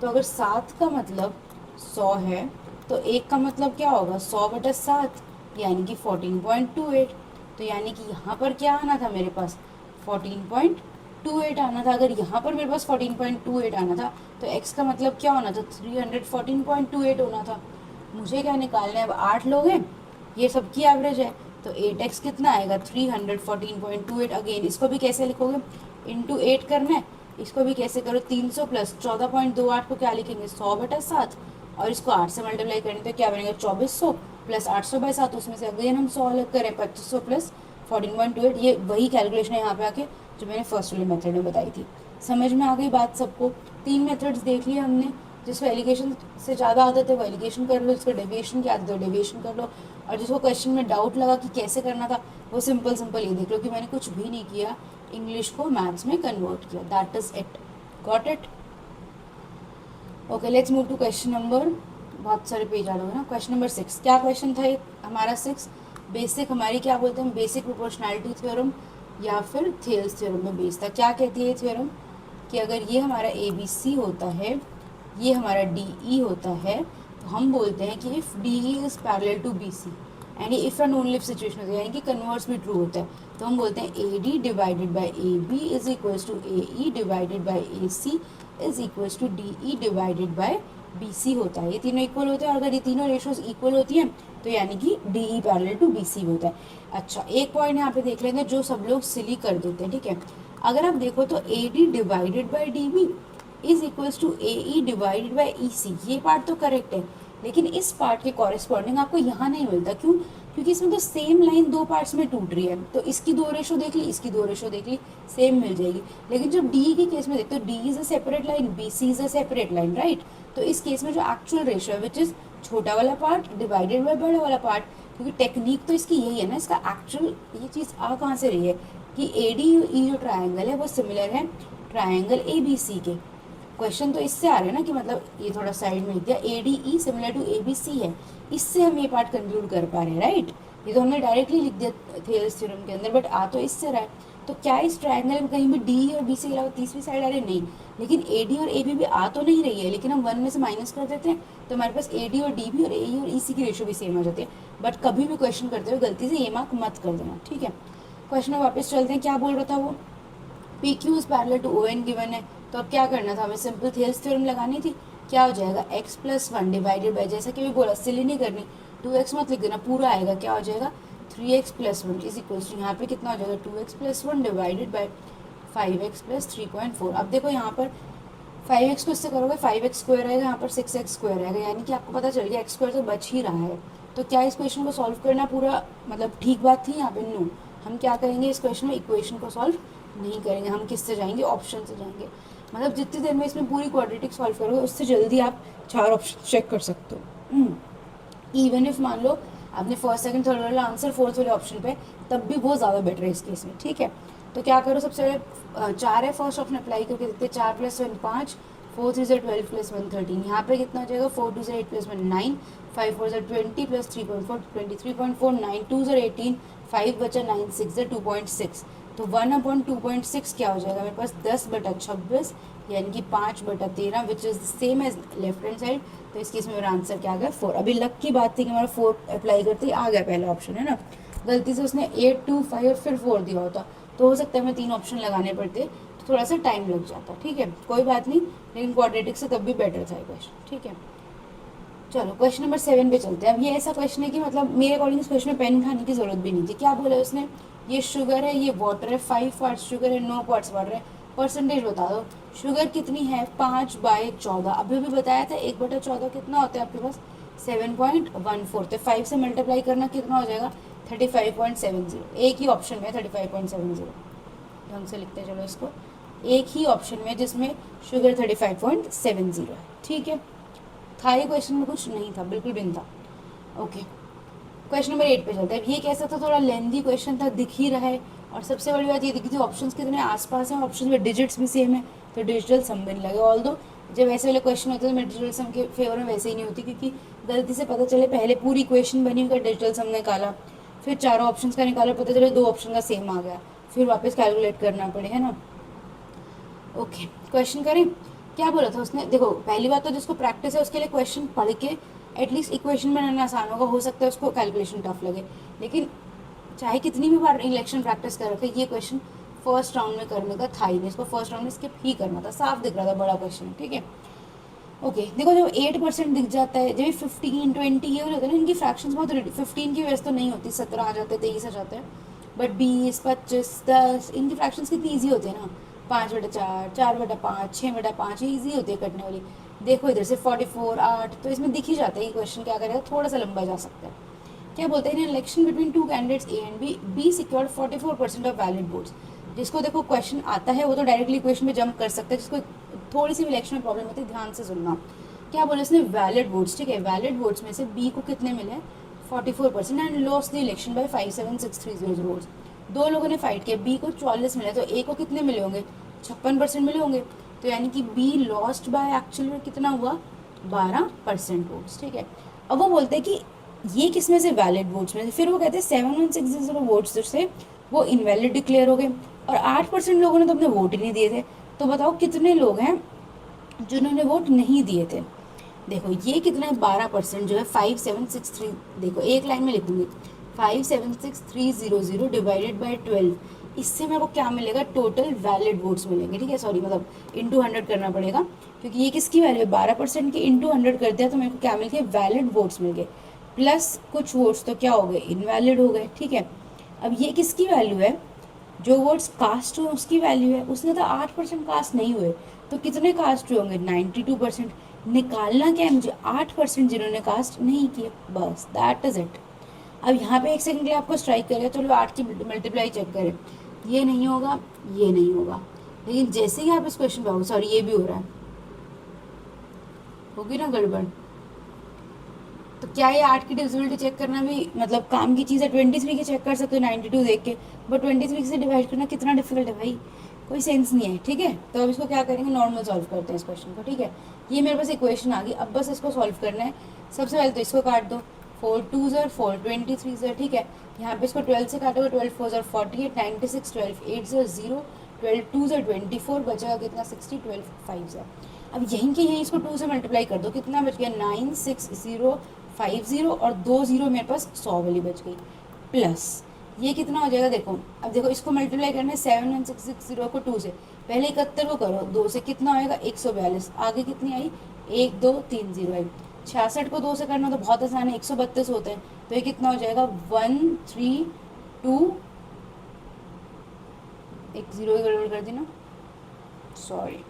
तो अगर 7 का मतलब 100 है तो एक का मतलब क्या होगा, 100/7 यानी कि 14.28। तो यानी कि यहाँ पर क्या आना था मेरे पास, 14.28 आना था। अगर यहाँ पर मेरे पास 14.28 आना था तो x का मतलब क्या होना था, 314.28 होना था। मुझे क्या निकालना है, अब 8 लोग हैं, ये सबकी एवरेज है, तो 8x कितना आएगा, 314.28। अगेन इसको भी कैसे लिखोगे, इंटू 8 करना है। इसको भी कैसे करो, 300 प्लस 14.28 को क्या लिखेंगे, 100/7, और इसको 8 से मल्टीप्लाई करेंगे तो क्या बनेगा, 2400 प्लस 800/7, उसमें से अगेन हम 100 अलग करें, 2500 प्लस 14.28। ये वही कैलकुलेशन है यहाँ पे आके जो मैंने फर्स्ट वाले मेथड में बताई थी। समझ में आ गई बात सबको। 3 मेथड्स देख लिए हमने। जिसको एलिगेशन से ज़्यादा आदत है वो एलिगेशन कर लो, जिसको डेविएशन की आदत है वो डेविएशन कर लो, और जिसको क्वेश्चन में डाउट लगा कि कैसे करना था वो सिंपल ये देख लो कि मैंने कुछ भी नहीं किया, इंग्लिश को मैथ्स में कन्वर्ट किया। That is it. Got it? Okay, let's move to question number, बहुत सारे पेज आ रहे ना। क्वेश्चन नंबर 6, क्या क्वेश्चन था हमारा 6, बेसिक, हमारी क्या बोलते हैं, बेसिक प्रोपोर्शनैलिटी थ्योरम या फिर थेल्स थ्योरम में बेस था। क्या कहती है थ्योरम, कि अगर ये हमारा ABC होता है, ये हमारा DE होता है, तो हम बोलते हैं कि if DE is parallel to BC and if and only if situation होती है, यानी कि कन्वर्स भी ट्रू होता है, तो हम बोलते हैं AD divided by AB is equals to AE divided by AC is equals to DE divided by BC होता है। ये तीनों इक्वल होते हैं, और अगर ये तीनों रेशोज इक्वल होती हैं तो यानी कि DE पैरेलल टू BC होता है। अच्छा, एक पॉइंट यहाँ पे देख लेते हैं जो सब लोग सिली कर देते हैं, ठीक है। अगर आप देखो तो AD divided by DB is equals to AE divided by EC, ये पार्ट तो करेक्ट है, लेकिन इस पार्ट के कॉरेस्पॉन्डिंग आपको यहाँ नहीं मिलता। क्यों? क्योंकि इसमें तो सेम लाइन दो पार्ट्स में टूट रही है, तो इसकी 2 रेशो देख ली, इसकी 2 रेशो देख ली, सेम मिल जाएगी। लेकिन जब डी के केस में देखते हो, D is a separate line, BC is a separate line, right. तो इस केस में जो एक्चुअल रेशो है विच इज छोटा वाला पार्ट डिवाइडेड बाई बड़ा वाला पार्ट, क्योंकि टेक्निक तो इसकी यही है ना, इसका एक्चुअल ये चीज़ आ कहाँ से रही है कि ADE जो ट्राइंगल है वो सिमिलर है ट्राइंगल ABC के। क्वेश्चन तो इससे आ रहे हैं ना कि मतलब ये थोड़ा साइड में लिख दिया, ADE सिमिलर टू ABC है, इससे हम ये पार्ट कंक्लूड कर पा रहे हैं, राइट। ये तो हमने डायरेक्टली लिख दिया थेल्स थ्योरम के अंदर, बट आ तो इससे रहा है। तो क्या इस ट्रायंगल में कहीं भी DE और BC के अलावा तीसरी साइड आ रही है? नहीं। लेकिन AD और AB भी आ तो नहीं रही है, लेकिन हम 1 में से माइनस कर देते हैं तो हमारे पास AD और DB और AE और EC की रेशो भी सेम आ जाती है। बट कभी भी क्वेश्चन करते हुए गलती से ये मार्क मत कर देना, ठीक है। क्वेश्चन में वापस चलते हैं, क्या बोल रहा था वो, PQ is parallel to ON given है, तो अब क्या करना था, हमें सिंपल थेल्स थ्योरम लगानी थी। क्या हो जाएगा, x प्लस 1 डिवाइडेड बाई, जैसा कि भी बोला सिली नहीं करनी, 2x मत लिख देना, पूरा आएगा, क्या हो जाएगा 3x plus 1 is equal to, यहाँ पे कितना हो जाएगा 2x plus 1 divided by 5x plus 3.4। अब देखो यहाँ पर 5x को इससे करोगे 5x स्क्वायर आएगा, यहाँ पर 6x स्क्वायर आएगा, यानी कि आपको पता चल गया x स्क्वायर तो बच ही रहा है। तो क्या इस क्वेश्चन को सॉल्व करना पूरा मतलब ठीक बात थी यहाँ पे? नो। हम क्या करेंगे इस क्वेश्चन में, इक्वेशन को सॉल्व नहीं करेंगे, हम किससे जाएंगे, ऑप्शन से जाएंगे। मतलब जितनी देर में इसमें पूरी क्वाड्रेटिक सॉल्व करोगे उससे जल्दी आप 4 ऑप्शन चेक कर सकते हो। इवन इफ मान लो आपने फर्स्ट सेकंड थर्ड वाला आंसर फोर्थ वाले ऑप्शन पे, तब भी बहुत ज़्यादा बेटर है इस केस में, ठीक है। तो क्या करो, सबसे पहले 4 है, फर्स्ट ऑप्शन अप्लाई करके देखते हैं, 4 प्लस 1 5, 4 3 ज़ा 12 प्लस 1 13, यहाँ पे कितना हो जाएगा 4 2 ज़ा 8 प्लस 1 9, 5 4 ज़ा 20 प्लस 3.4 23.4, 9 2 ज़ा 18, 5 बचा 9 6 ज़ा 2.6, तो 1/2.6 क्या हो जाएगा मेरे पास 10/26, यानी कि 5/13, which is same as left hand side. तो इस केस में मेरा आंसर क्या आ गया 4। अभी लक की बात थी कि हमारा 4 अप्लाई करते ही आ गया पहला ऑप्शन, है ना। गलती से उसने 8 2 5 और फिर 4 दिया होता तो हो सकता है हमें 3 ऑप्शन लगाने पड़ते, तो थोड़ा सा टाइम लग जाता, ठीक है, कोई बात नहीं, लेकिन क्वाड्रेटिक से तब भी बेटर था क्वेश्चन, ठीक है। चलो क्वेश्चन नंबर 7 पे चलते हैं। अब ये ऐसा क्वेश्चन है कि मतलब मेरे अकॉर्डिंग इस क्वेश्चन में पेन उठाने की जरूरत भी नहीं थी। क्या बोला उसने, ये शुगर है, ये वाटर है, 5 पार्ट्स शुगर है, 9 पार्ट्स वाटर है, परसेंटेज बता दो। शुगर कितनी है 5/14, अभी भी बताया था 1/14 कितना होता है आपके पास 7.14, तो 5 से मल्टीप्लाई करना कितना हो जाएगा 35.70। एक ही ऑप्शन में 35.70, ढंग से लिखते हैं चलो इसको, एक ही ऑप्शन में जिसमें शुगर 35.70 है, ठीक है। था ये क्वेश्चन में कुछ नहीं था, बिल्कुल भी नहीं था। ओके, क्वेश्चन नंबर 8 पे चलते हैं। ये कैसा था, थोड़ा लेंदी क्वेश्चन था, दिख ही रहा है, और सबसे बड़ी बात ये दिखी थी ऑप्शंस कितने आसपास हैं, ऑप्शन में डिजिट्स भी सेम है, तो डिजिटल सम भी नहीं लगे। ऑल दो जब ऐसे वाले क्वेश्चन होते हैं तो मैं डिजिटल सम के फेवर में वैसे ही नहीं होती, क्योंकि गलती से पता चले पहले पूरी इक्वेशन बनी हुई डिजिटल सम निकाला, फिर चारों ऑप्शन का निकाला, पता चले 2 ऑप्शन का सेम आ गया, फिर वापस कैलकुलेट करना पड़े, है ना। ओके, क्वेश्चन करें। क्या बोला था उसने, देखो पहली बात तो जिसको प्रैक्टिस है उसके लिए क्वेश्चन पढ़ के एटलीस्ट इक्वेशन बनाना आसान होगा, हो सकता है उसको कैलकुलेशन टफ लगे, लेकिन चाहे कितनी भी बार इलेक्शन प्रैक्टिस कर रखे, ये क्वेश्चन फर्स्ट राउंड में करने का था ही नहीं, इसको फर्स्ट राउंड में स्किप ही करना था, साफ दिख रहा था बड़ा क्वेश्चन, ठीक है। ओके देखो, जब 8% दिख जाता है, जब 15, 20 ये हो जाता है ना, इनकी फ्रैक्शंस बहुत 15 की वजह तो नहीं होती, 17 आ जाते हैं, 23 आ जाते हैं, बट 20, 25, 10 इनकी फ्रैक्शंस कितनी ईजी होती है ना, 5/4, 4/5, 6/5, ये ईजी होती है कटने वाली। देखो इधर से 44, 8, तो इसमें दिख ही जाता है ये क्वेश्चन क्या करेगा, थोड़ा सा लंबा जा सकता है। क्या बोलते हैं, in election between two candidates A and B secured 44% of valid votes. जिसको देखो क्वेश्चन आता है वो तो डायरेक्टली क्वेश्चन में जंप कर सकता है, जिसको थोड़ी सी इलेक्शन में प्रॉब्लम होती है, ध्यान से सुनना। क्या बोले उसने, वैलिड वोट्स, ठीक है, वैलिड वोट्स में से बी को कितने मिले, 44%, and lost the election by 57,630 votes. दो लोगों ने फाइट किया, बी को 44 मिले, तो ए को कितने मिले होंगे, 56% मिले होंगे, तो यानी कि बी लॉस्ट बाय एक्चुअल में कितना हुआ, 12% वोट्स, ठीक है। अब वो बोलते हैं कि ये किस में से वैलिड वोट्स में से, फिर वो कहते हैं 7160 वोट्स से वो इनवैलिड डिक्लेयर हो गए, और 8% लोगों ने तो अपने वोट ही नहीं दिए थे। तो बताओ कितने लोग हैं जिन्होंने वोट नहीं दिए थे। देखो ये कितना है, 12% जो है 5763, देखो एक लाइन में लिख दूंगी, 576300 डिवाइडेड बाई 12, इससे मेरे को क्या मिलेगा, टोटल वैलिड वोट्स मिलेंगे, ठीक है, सॉरी मतलब इंटू 100 करना पड़ेगा, क्योंकि ये किसकी वैल्यू है, 12% के इंटू 100 कर दिया तो मेरे को क्या मिल गया, वैलिड वोट्स मिल गए, प्लस कुछ वोट्स तो क्या हो गए, इनवैलिड हो गए, ठीक है। अब ये किसकी वैल्यू है, जो वोट्स कास्ट हुए उसकी वैल्यू है, उसने तो 8% कास्ट नहीं हुए, तो कितने कास्ट हुए होंगे, 92%। निकालना क्या है मुझे, 8% जिन्होंने कास्ट नहीं किए, बस दैट इज इट। अब यहाँ पे एक सेकंड के लिए आपको स्ट्राइक करेगा, चलो 8 की मल्टीप्लाई चेक करें, ये नहीं होगा, ये नहीं होगा, लेकिन जैसे ही आप इस क्वेश्चन पे आओगे, सॉरी ये भी हो रहा है, होगी ना गड़बड़, तो क्या ये 8 की डिविजिबिलिटी चेक करना भी मतलब काम की चीज़ है, 23 की चेक कर सकते हो 92 देख के, बट 23 से डिवाइड करना कितना डिफिकल्ट है भाई, कोई सेंस नहीं है, ठीक है। तो अब इसको क्या करेंगे, नॉर्मल सॉल्व करते हैं इस क्वेश्चन को, ठीक है। ये मेरे पास इक्वेशन आ गई, अब बस इसको सॉल्व करना है। सबसे पहले तो इसको काट दो, 4 2 ज़र 4 23 ज़र, ठीक है। यहाँ पे इसको 12 से काटोगे, 12 4 ज़र 48, 96, 12 8 ज़र 0, 12 2 ज़र 24, बचेगा कितना 60, 12 5 ज़र। अब यहीं के यहीं इसको 2 से मल्टीप्लाई कर दो, कितना बच गया 96050, और 2 0 मेरे पास 100 वाली बच गई, प्लस ये कितना हो जाएगा, देखो अब देखो इसको मल्टीप्लाई करना है 71660 को 2 से, पहले 71 को करो 2 से, कितना होएगा 142, आगे कितनी आई 1 2 3 0 आई, 66 को 2 से करना तो बहुत आसान है, 132 होते हैं, तो ये कितना हो जाएगा 132, एक 0 गड़बड़ कर दी ना, सॉरी,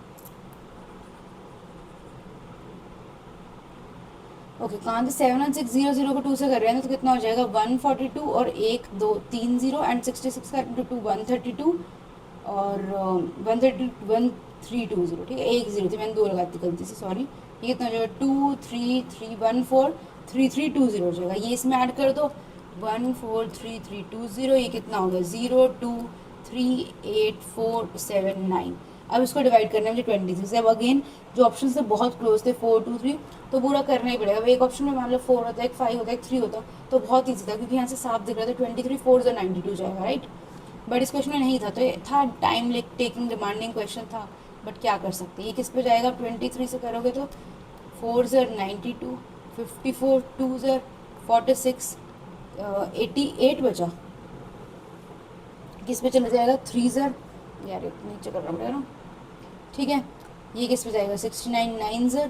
ओके कहाँ से 71600 को 2 से कर रहे हैं तो कितना हो जाएगा 142, और 1 2 3 0, एंड 66 का इंटू 2 132, और 132 ठीक है, एक 0 थी मैंने 2 लगाती गलती से, सॉरी। ये कितना हो जाएगा 233143320 हो जाएगा, ये इसमें ऐड कर दो 143320, ये कितना हो गया 0238479। अब इसको डिवाइड करना है मुझे 23 से। अब अगेन जो ऑप्शन से बहुत क्लोज थे 4 2 3, तो पूरा करना ही पड़ेगा। अब एक ऑप्शन में मान लो 4 होता है, एक 5 होता है, एक 3 होता, तो बहुत ईजी था, क्योंकि यहाँ से साफ दिख रहा था 23 4 92 जाएगा, राइट। बट इस क्वेश्चन में नहीं था, तो ये था टाइम टेकिंग डिमांडिंग क्वेश्चन था, बट क्या कर सकते हैं। ये किस पे जाएगा, 23 से करोगे तो 4 92, 54 2 46, 88 बचा, किस पे चला जाएगा 3 यार नीचे करना पड़ेगा ना, ठीक है। ये किस पे जाएगा 69 9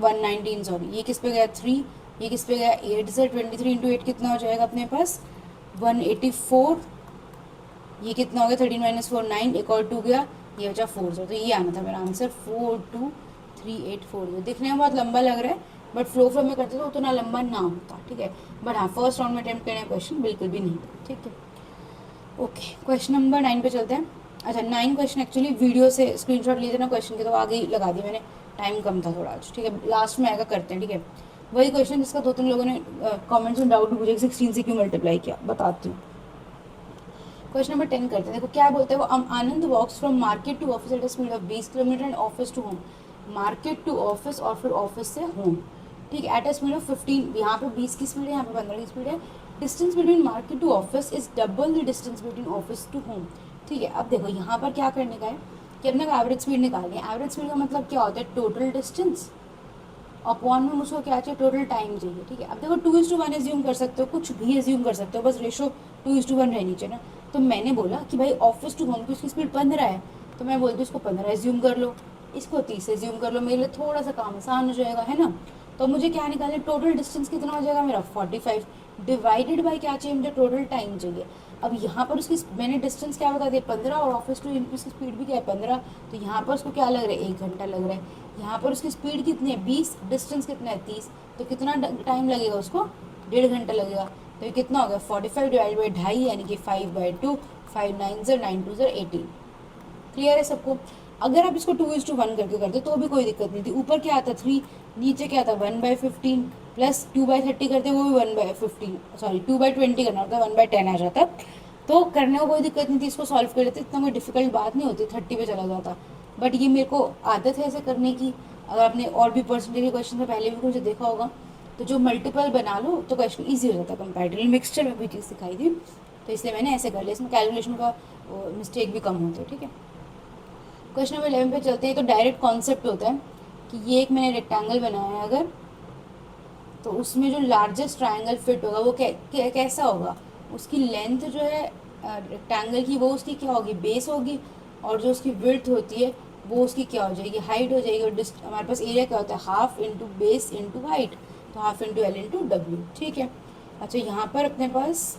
119, सॉरी ये किस पे गया 3, ये किस पे गया 8 23 इंटू 8 कितना हो जाएगा अपने पास 184, ये कितना हो गया 13 - 4 9, एक और 2 गया, ये बचा 4 तो ये आना था मेरा आंसर 42384। दिखने में बहुत लंबा लग रहा है, बट फ्लो में करते तो उतना लंबा ना होता, ठीक है। बट हाँ फर्स्ट राउंड में अटेम्प्ट करने क्वेश्चन बिल्कुल भी नहीं था, ठीक है। ओके क्वेश्चन नंबर 9 पे चलते हैं। अच्छा 9 क्वेश्चन एक्चुअली वीडियो से स्क्रीनशॉट लिए थे ना क्वेश्चन के, तो आगे ही लगा दी मैंने, टाइम कम था थोड़ा आज, ठीक है। लास्ट में आएगा करते हैं, ठीक है। वही क्वेश्चन जिसका 2-3 लोगों ने कमेंट्स में डाउट पूछे 16 से क्यों मल्टीप्लाई किया, बताती हूँ। क्वेश्चन नंबर 10 करते हैं। देखो क्या बोलते हैं वो, Anand walks from market to office at a speed of 20 kilometre and office to home, market to office और फिर ऑफिस से होम, ठीक है, एट अ स्पीड ऑफ 15, यहाँ पे 20 की स्पीड है, यहाँ पे 15 की स्पीड है। Distance between market to office is double the distance between office to home, ठीक है। अब देखो यहाँ पर क्या करने का है कि अपने को एवरेज स्पीड निकालनी है। एवरेज स्पीड का मतलब क्या होता है, टोटल डिस्टेंस अपॉन में मुझको क्या चाहिए, टोटल टाइम चाहिए। ठीक है, अब देखो 2:1 एज्यूम कर सकते हो, कुछ भी एज्यूम कर सकते हो, बस रेशो 2:1 रहनी चाहिए ना। तो मैंने बोला कि भाई ऑफिस टू होम की उसकी स्पीड 15 है, तो मैं बोलती हूँ इसको 15 एज्यूम कर लो, इसको 30 एज्यूम कर लो, मेरे लिए थोड़ा सा काम आसान हो जाएगा, है ना। तो मुझे क्या निकालना है, टोटल डिस्टेंस कितना हो जाएगा मेरा 45 डिवाइडेड बाई क्या चाहिए मुझे, टोटल टाइम चाहिए। अब यहाँ पर उसकी मैंने डिस्टेंस क्या बता दिया 15 और ऑफिस टू की स्पीड भी क्या है 15, तो यहाँ पर उसको क्या लग रहा है 1 घंटा लग रहा है। यहाँ पर उसकी स्पीड कितनी है 20, डिस्टेंस कितना है 30, तो कितना टाइम लगेगा उसको 1.5 घंटा लगेगा। तो ये कितना हो गया 45 डिवाइड बाई 2.5 यानी कि 5/2, 5 9 9 2 18। क्लियर है सबको। अगर आप इसको 2:1 करके करते तो भी कोई दिक्कत नहीं थी। ऊपर क्या आता 3, नीचे क्या था 1/15 प्लस 2/30 करते वो भी 1/15, सॉरी 2/20 करना होता 1/10 आ जाता। तो करने को कोई दिक्कत नहीं थी, इसको सॉल्व कर लेते, इतना कोई डिफिकल्ट बात नहीं होती, 30 पे चला जाता। बट ये मेरे को आदत है ऐसे करने की। अगर आपने और भी परसेंटेज के क्वेश्चन में पहले भी कुछ देखा होगा तो जो मल्टीपल बना लो तो क्वेश्चन ईजी हो जाता है। कंपैरेटिव मिक्सचर में भी चीज़ सिखाई थी तो इसलिए मैंने ऐसे कर लिया, इसमें कैलकुलेशन का मिस्टेक भी कम होता है। ठीक है, क्वेश्चन नंबर 11 पे चलते हैं। तो डायरेक्ट कॉन्सेप्ट होता है कि ये एक मैंने रेक्टेंगल बनाया है अगर, तो उसमें जो लार्जेस्ट ट्रायंगल फिट होगा वो कैसा होगा, उसकी लेंथ जो है रेक्टेंगल की वो उसकी क्या होगी, बेस होगी, और जो उसकी विड्थ होती है वो उसकी क्या हो जाएगी, हाइट हो जाएगी। और हमारे पास एरिया क्या होता है, half into base into height, तो half into L into W. ठीक है, अच्छा यहाँ पर अपने पास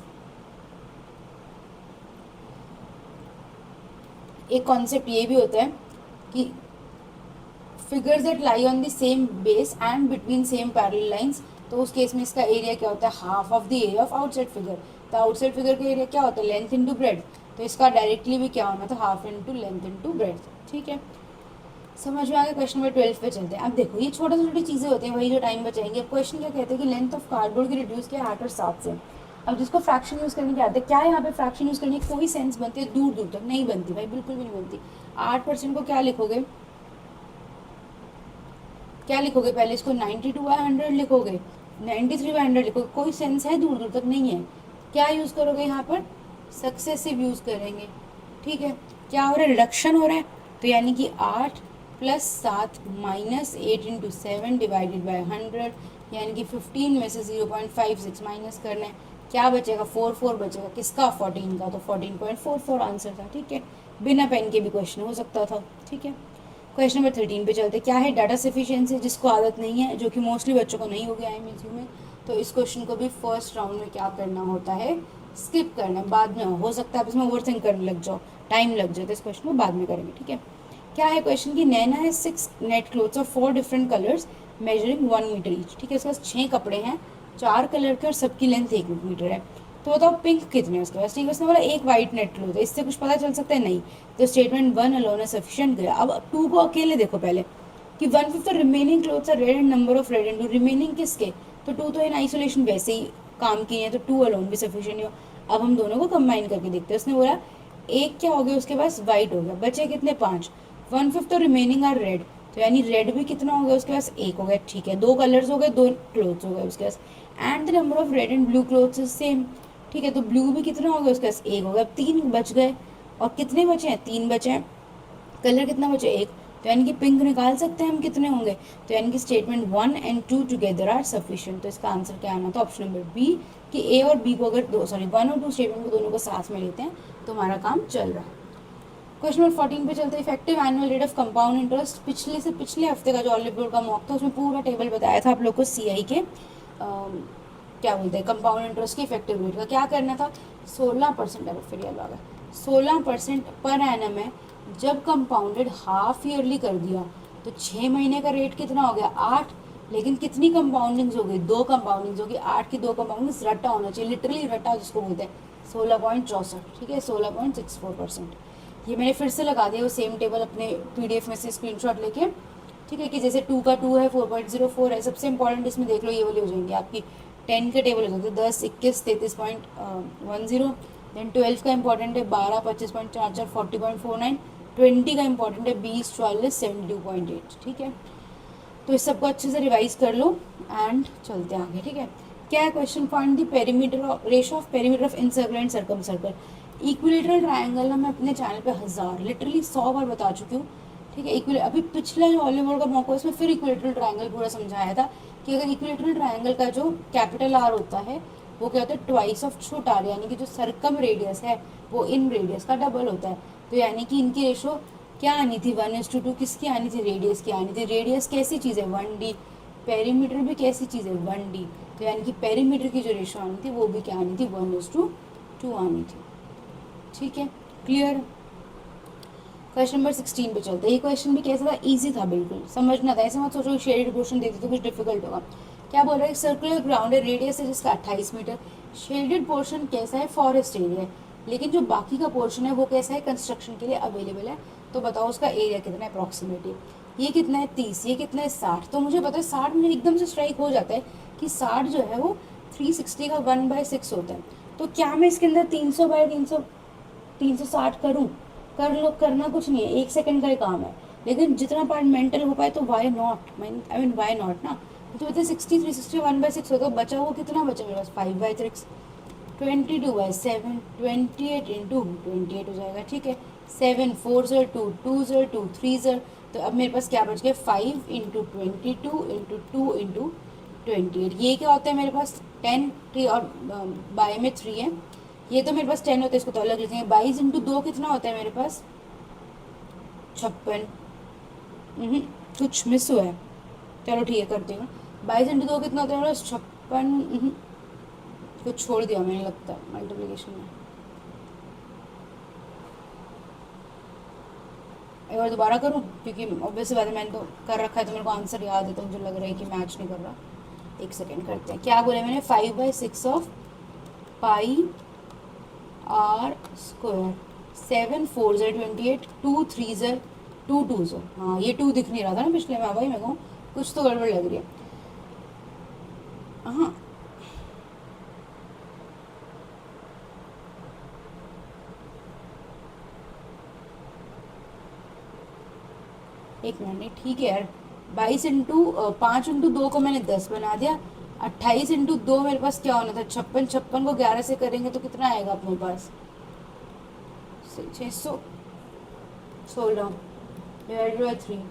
एक कॉन्सेप्ट ये भी होता है कि figures that lie on the same base and between same parallel lines, तो उस केस में इसका एरिया क्या होता है, half of the area of outside figure. तो आउटसाइड फिगर का एरिया क्या होता है, लेंथ इंटू ब्रेड्थ, तो इसका डायरेक्टली भी क्या होना था, half into length into breadth. ठीक है, समझ में आ गया। क्वेश्चन नंबर 12 पे चलते हैं। अब देखो ये छोटी छोटी चीज़ें होती हैं, वही जो टाइम बचाएंगे। अब क्वेश्चन क्या कहते हैं कि लेंथ ऑफ कार्डबोर्ड की रिड्यूस किया 8 और 7 से। अब जिसको फ्रैक्शन यूज़ करने की आदत है, क्या यहाँ पे फ्रैक्शन यूज़ करने की कोई सेंस बनती है, दूर दूर तक नहीं बनती भाई, बिल्कुल भी नहीं बनती। 8% को क्या लिखोगे, क्या लिखोगे, पहले इसको 92/100 लिखोगे, 93/100 लिखोगे, कोई सेंस है, दूर दूर तक नहीं है। क्या यूज़ करोगे यहाँ पर, सक्सेसिव यूज़ करेंगे। ठीक है, क्या हो रहा है, रिडक्शन हो रहा है, तो यानी कि 8 + 7 - 8 × 7 डिवाइडेड बाई 100, यानी कि 15 में से 0.56 माइनस करना है, क्या बचेगा 4 बचेगा, किसका 14 का, तो 14.44 आंसर था। ठीक है, बिना पेन के भी क्वेश्चन हो सकता था। ठीक है, क्वेश्चन नंबर 13 पे चलते। क्या है डाटा सफिशिएंसी, जिसको आदत नहीं है, जो कि मोस्टली बच्चों को नहीं हो गया IMCU में, तो इस क्वेश्चन को भी फर्स्ट राउंड में क्या करना होता है, स्किप करना है। बाद में हो सकता है आप इसमें ओवरथिंक करने लग जाओ, टाइम लग जाए, तो इस क्वेश्चन को बाद में करेंगे। ठीक है, क्या है क्वेश्चन की, नैना है 6 net cloths of 4 different colours measuring 1 metre each. ठीक है, इसके पास 6 कपड़े हैं 4 कलर के और सबकी लेंथ 1 मीटर है। तो बताओ पिंक कितने हैं उसके पास। ठीक है, उसने बोला एक वाइट नेट क्लोथ है, इससे कुछ पता चल सकता है नहीं, तो स्टेटमेंट 1 अलोन सफिशिएंट गया। अब 2 को अकेले देखो पहले कि 1/5 remaining cloths are red and number of red into remaining किसके, तो 2 तो इन आइसोलेशन वैसे ही काम किए हैं, तो 2 अलोन भी सफिशिएंट हो। अब हम दोनों को कंबाइन करके देखते हैं। उसने बोला एक क्या हो गया उसके पास, वाइट हो गया, बचे कितने 5, 1/5 तो रिमेनिंग आर रेड, तो यानी रेड भी कितना हो गया उसके पास, 1 हो गया। ठीक है, 2 कलर्स हो गए, 2 क्लोथ्स हो गए उसके पास, and the number of red and blue clothes is same. ठीक है, तो ब्लू भी कितना हो गया उसके पास, 1 हो गया। अब 3 बच गए, और कितने बचे हैं, 3 बचे हैं, कलर कितना बचे, 1, तो यानी कि पिंक निकाल सकते हैं हम कितने होंगे, तो यानी कि statement 1 and 2 together are sufficient. तो इसका आंसर क्या आना था, ऑप्शन नंबर बी, कि ए और बी को अगर 1 और 2 स्टेटमेंट को दोनों को साथ में लेते हैं तो हमारा काम चल रहा है। क्वेश्चन नंबर 14 पे चलते हैं। Effective annual rate of compound interest, पिछले हफ्ते का जो ऑलिव बोर्ड का मॉक था उसमें पूरा टेबल बताया था आप लोग को CI के क्या बोलते हैं, कंपाउंड इंटरेस्ट के इफेक्टिव रेट का क्या करना था। 16% है, फिर याद आ गया, 16% पर एनम है। जब कंपाउंडेड हाफ ईयरली कर दिया तो 6 महीने का रेट कितना हो गया, 8, लेकिन कितनी कंपाउंडिंग्स हो गई, 2 कंपाउंडिंग्स होगी, 8 की 2 कंपाउंडिंग्स, रट्टा होना चाहिए, लिटरली रट्टा जिसको बोलते हैं, 16.64। ठीक है, 16.64%। ये मैंने फिर से लगा दिया वो सेम टेबल अपने PDF में से स्क्रीनशॉट लेके। ठीक है, कि जैसे 2 का 2 है, 4.04 है, सबसे इंपॉर्टेंट इसमें देख लो ये वाली हो जाएंगी आपकी 10 के टेबल हो जाते हैं, 10, 21, 33.10, देन 12 का इंपॉर्टेंट है 12, 25.44, 40.49, 20 का इंपॉर्टेंट है 20, 44, 72.8। ठीक है, तो इस सबको अच्छे से रिवाइज कर लो एंड चलते हैं आगे। ठीक है, क्या है question, find the perimeter ratio of perimeter of encircle and circum circle. Equilateral triangle ना मैं अपने चैनल पे लिटरली 100 बार बता चुकी हूँ, ठीक है। अभी पिछला जो हॉलीवुड का मौका उसमें फिर इक्विलेटरल ट्रायंगल पूरा समझाया था कि अगर इक्विलेटरल ट्रायंगल का जो कैपिटल आर होता है वो क्या होता है, ट्वाइस ऑफ छोटा आर, यानी कि जो सर्कम रेडियस है वो इन रेडियस का डबल होता है। तो यानी कि इनकी रेशो क्या आनी थी, 1:2। किसकी आनी थी, रेडियस की आनी थी। रेडियस कैसी चीज़ है, 1D। पेरीमीटर भी कैसी चीज़ है, 1D। तो यानी कि पेरीमीटर की जो रेशो आनी थी वो भी क्या आनी थी, 1:2 आनी थी, ठीक है। क्लियर। क्वेश्चन नंबर 16 पे चलते हैं। ये क्वेश्चन भी कैसा था, इजी था, बिल्कुल समझना था। ऐसे मत सोचो शेडेड क्वेश्चन देते तो कुछ डिफिकल्ट होगा। क्या बोल रहा है, सर्कुलर ग्राउंड है, रेडियस है जिसका 28 मीटर। शेडेड पोर्शन कैसा है, फॉरेस्ट एरिया है, लेकिन जो बाकी का पोर्शन है वो कैसा है, कंस्ट्रक्शन के लिए अवेलेबल है। तो बताओ उसका एरिया कितना है अप्रॉक्सीमेटली। ये कितना है, 30। ये कितना है, 60। तो मुझे पता है 60 मुझे एकदम से स्ट्राइक हो जाता है कि 60 जो है वो 360 का 1/6 होता है। तो क्या मैं इसके अंदर 360 करूँ, कर लो, करना कुछ नहीं है, 1 सेकंड का ही काम है। लेकिन जितना पार्ट मेंटल हो पाए तो why not, I mean why not ना। तो बताए 360 1/6 होता है, बचा वो कितना बचा मेरे पास, 5/6, 22/7, 28 इंटू 28 हो जाएगा, ठीक है। 7 4 ज़र 2, 2 ज़र 2, 3 ज़र। तो अब मेरे पास क्या बच गया, 5 इंटू 22 इंटू 2 इंटू 28। ये क्या होता है मेरे पास, 10, 3 और बाय में 3 है। ये तो मेरे पास 10 होता है, इसको तो अलग लिखेंगे। 22 इंटू 2 कितना होता है मेरे पास, 56। कुछ मिस हुआ है, चलो ठीक है करती हूँ। 22 इंटू 2 कितना होता है मेरे पास, 56। कुछ छोड़ दिया मैंने लगता है मल्टीप्लिकेशन में। एक बार दोबारा करूँ, क्योंकि ऑब्वियसली बात है मैंने तो कर रखा है तो मेरे को आंसर याद है, तो मुझे लग रहा है कि मैच नहीं कर रहा। 1 सेकेंड करते हैं। क्या बोला मैंने, 5/6 ऑफ पाई आर स्क्वायर। 7 4 ज़र 28, 2 3 ज़र 2 2 ज़र। हाँ ये 2 दिख नहीं रहा था ना पिछले में, भाई मेरे को कुछ तो गड़बड़ लग रही है। हाँ एक मिनट, ठीक है यार। 22 इंटू 5 इंटू 2 को मैंने 10 बना दिया। 28 इंटू 2 मेरे पास क्या होना था, 56। 56 को 11 से करेंगे तो कितना आएगा अपने पास, 616 डिवाइडेड बाई 3।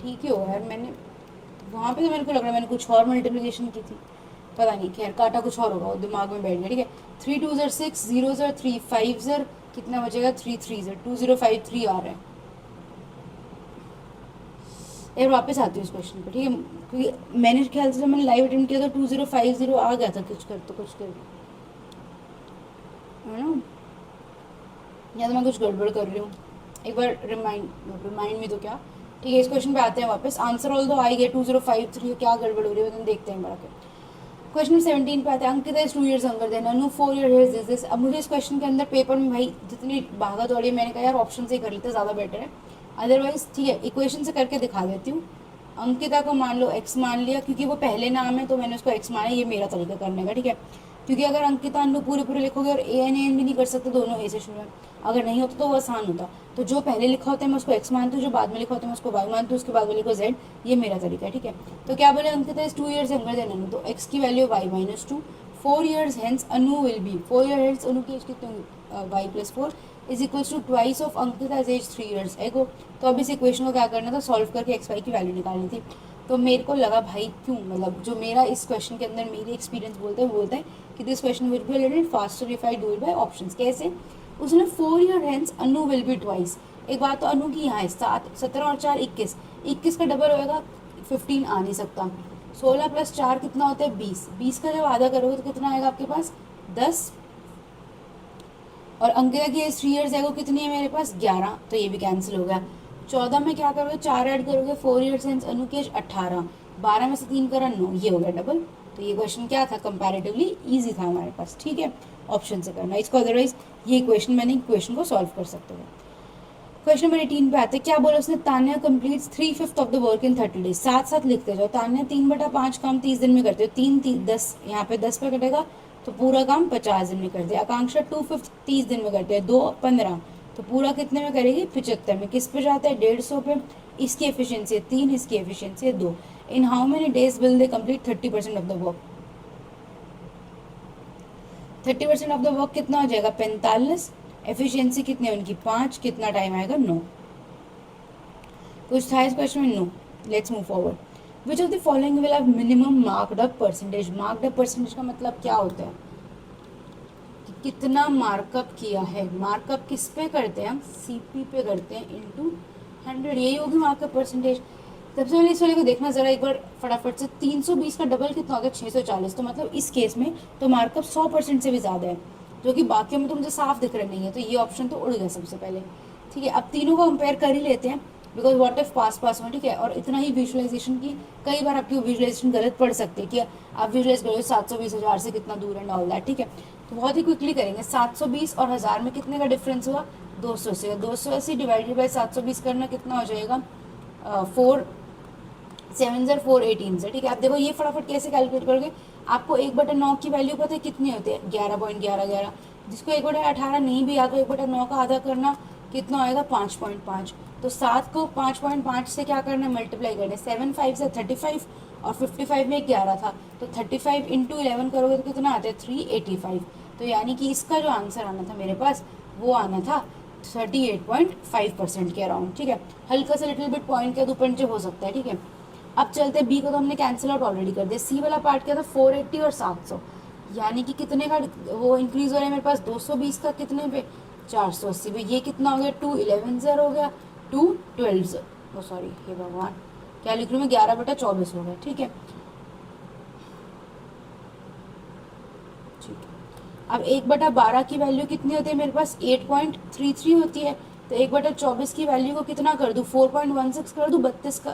ठीक ही होगा यार, मैंने वहाँ पे तो मेरे को लग रहा है मैंने कुछ और मल्टीप्लिकेशन की थी, पता नहीं, खैर काटा कुछ और होगा, वो दिमाग में बैठ गया, ठीक है। 3 2 ज़र 6, 0 ज़र 3, 5 ज़र कितना बचेगा, 3 3 ज़र 2053 आ रहा है। यार वापस आती हूँ इस क्वेश्चन पे, ठीक है, क्योंकि मैंने ख्याल से जब मैंने लाइव अटेम्प्ट किया था 2050 आ गया था, कुछ कर तो कुछ कर, है ना, या तो मैं कुछ गड़बड़ कर रही हूँ। एक बार रिमाइंड में तो क्या, ठीक है। इस क्वेश्चन पे आते हैं वापस। आंसर ऑल दो आ गया 2053, क्या गड़बड़ हो रही है देखते हैं बड़ा के। क्वेश्चन 17 पे आते हैं। Ankita is 2 years younger than Anu, 4 years is this। अब मुझे इस क्वेश्चन के अंदर पेपर में भाई जितनी भागा दौड़ी, मैंने कहा यार ऑप्शन से कर लेते ज़्यादा बेटर है, अदरवाइज ठीक है इक्वेशन से करके दिखा देती हूँ। अंकिता को मान लो x मान लिया, क्योंकि वो पहले नाम है तो मैंने उसको x माना, ये मेरा तरीका करने का, ठीक है। क्योंकि अगर अंकिता अनु पूरे पूरे लिखोगे और ए एन भी नहीं कर सकते, दोनों ए से शुरू है, अगर नहीं होता तो वो आसान होता। तो जो पहले लिखा होता है मैं उसको x मानती हूँ, जो बाद में लिखा होता है मैं उसको y मानती हूँ, उसके बाद वाले को z। ये मेरा तरीका है, ठीक है। तो क्या बोले, Ankita is 2 years younger than Anu, तो x की value y-2। 4 years hence Anu will be, 4 years hence Anu की एज कितनी होगी, y+4 is equals to twice of Ankita age 3 years एगो। तो अब इस इक्वेशन को क्या करना था, सॉल्व करके x y की वैल्यू निकालनी थी। तो मेरे को लगा भाई क्यों, मतलब जो मेरा इस क्वेश्चन के अंदर मेरे एक्सपीरियंस बोलता है कि this question will be little faster if I do it by options. कैसे, उसने 4 year hence Anu will be twice. एक बात तो अनु की यहाँ है, 7 17 और 4 21, 21 का डबल होएगा 15 आ नहीं सकता। 16 + 4 कितना होता है, 20। 20 का जब आधा करोगे तो कितना आएगा आपके पास, 10। और अंकिता की एज 3 years है, वो कितनी है मेरे पास, 11, तो ये भी कैंसिल हो गया। 14 में क्या करोगे, 4 ऐड करोगे, 4 years hence अनु की एज 18, 12 में से 3 करा 9, ये हो गया डबल। तो ये क्वेश्चन क्या था, कंपैरेटिवली ईजी था हमारे पास, ठीक है। ऑप्शन से करना इसको, अदरवाइज ये क्वेश्चन मैंने क्वेश्चन को सॉल्व कर सकते हो। क्वेश्चन नंबर 18 पे आते हैं। क्या बोला उसने, Tanya completes 3/5 of the work in 30 days। साथ साथ लिखते जाओ। तान्या 3/5 काम 30 दिन में करते हो, 10, यहाँ पे 10 पे कटेगा तो पूरा काम 50 दिन में कर दिया। आकांक्षा 2/5 30 दिन में करते हैं, 2 15, तो पूरा कितने में करेगी, 75 में। किस पे जाता है, 150 पे। इसकी एफिशिएंसी है 3, इसकी एफिशिएंसी है 2। In how many days will they complete 30% of the work. 30% of the work कितना हो जाएगा 45, एफिशिएंसी कितनी है उनकी 5, कितना टाइम आएगा 9। कुछ था इस क्वेश्चन में? No. Let's move forward. Which of the following will have minimum marked up percentage? Marked up percentage का मतलब क्या होता है कि कितना मार्कअप किया है। मार्कअप किस पे करते हैं हम? सीपी पे करते हैं इंटू 100, यही होगी मार्कअप परसेंटेज। सबसे पहले इस वाले को देखना जरा एक बार फटाफट से, 320 का डबल कितना होगा 640, तो मतलब इस केस में तो मार्कअप 100% से भी ज़्यादा है, जो कि बाकियों में तो मुझे साफ दिख रहा नहीं है, तो ये ऑप्शन तो उड़ गया सबसे पहले। ठीक है, अब तीनों को कंपेयर कर ही लेते हैं, बिकॉज व्हाट इफ पास पास में, ठीक है। और इतना ही विजुअलाइजेशन की, कई बार आपकी विजुअलाइजेशन गलत पड़ सकती है कि आप विजुअलाइज करोगे 720,000 से कितना दूर एंड ऑल दैट, ठीक है। तो बहुत ही क्विकली करेंगे, 720 और 1000 में कितने का डिफरेंस हुआ? 200 से। 280 डिवाइडेड बाई 720 करना कितना हो जाएगा? 4 7 ज़र 4 18 से, ठीक है। आप देखो ये फटाफट कैसे कैलकुलेट करोगे। आपको 1/9 की वैल्यू पता है कितनी होती है? 11.1111। जिसको 1/18 नहीं भी आता, 1/9 का आधा करना कितना आएगा? 5.5। तो 7 को 5.5 से क्या करना है? मल्टीप्लाई करना है। 7 5 से 35, और 55 में 11 था, तो 35 इंटू 11 करोगे तो कितना आता है? 385। तो यानी कि इसका जो आंसर आना था मेरे पास, वो आना था 38.5% के अराउंड, ठीक है। हल्का सा लिटिल बिट पॉइंट का दुपंचे हो सकता है, ठीक है। अब चलते हैं बी को, तो हमने कैंसिल आउट ऑलरेडी कर दिया। सी वाला पार्ट क्या था? 480 और 700, यानी कि कितने का वो इंक्रीज हो रहा है मेरे पास? 220 का कितने पे? 480 पे। ये कितना हो गया? 2 11 ज़र हो गया, 2 12 ज़र, ओ सॉरी, हे भगवान क्या लिख रही हूँ मैं, 11/24 हो गया, ठीक है। ठीक है, अब 1/12 की वैल्यू कितनी होती है मेरे पास? 8.33 होती है। तो 1/24 की वैल्यू को कितना कर दूँ? 4.16 कर दूँ, 32 का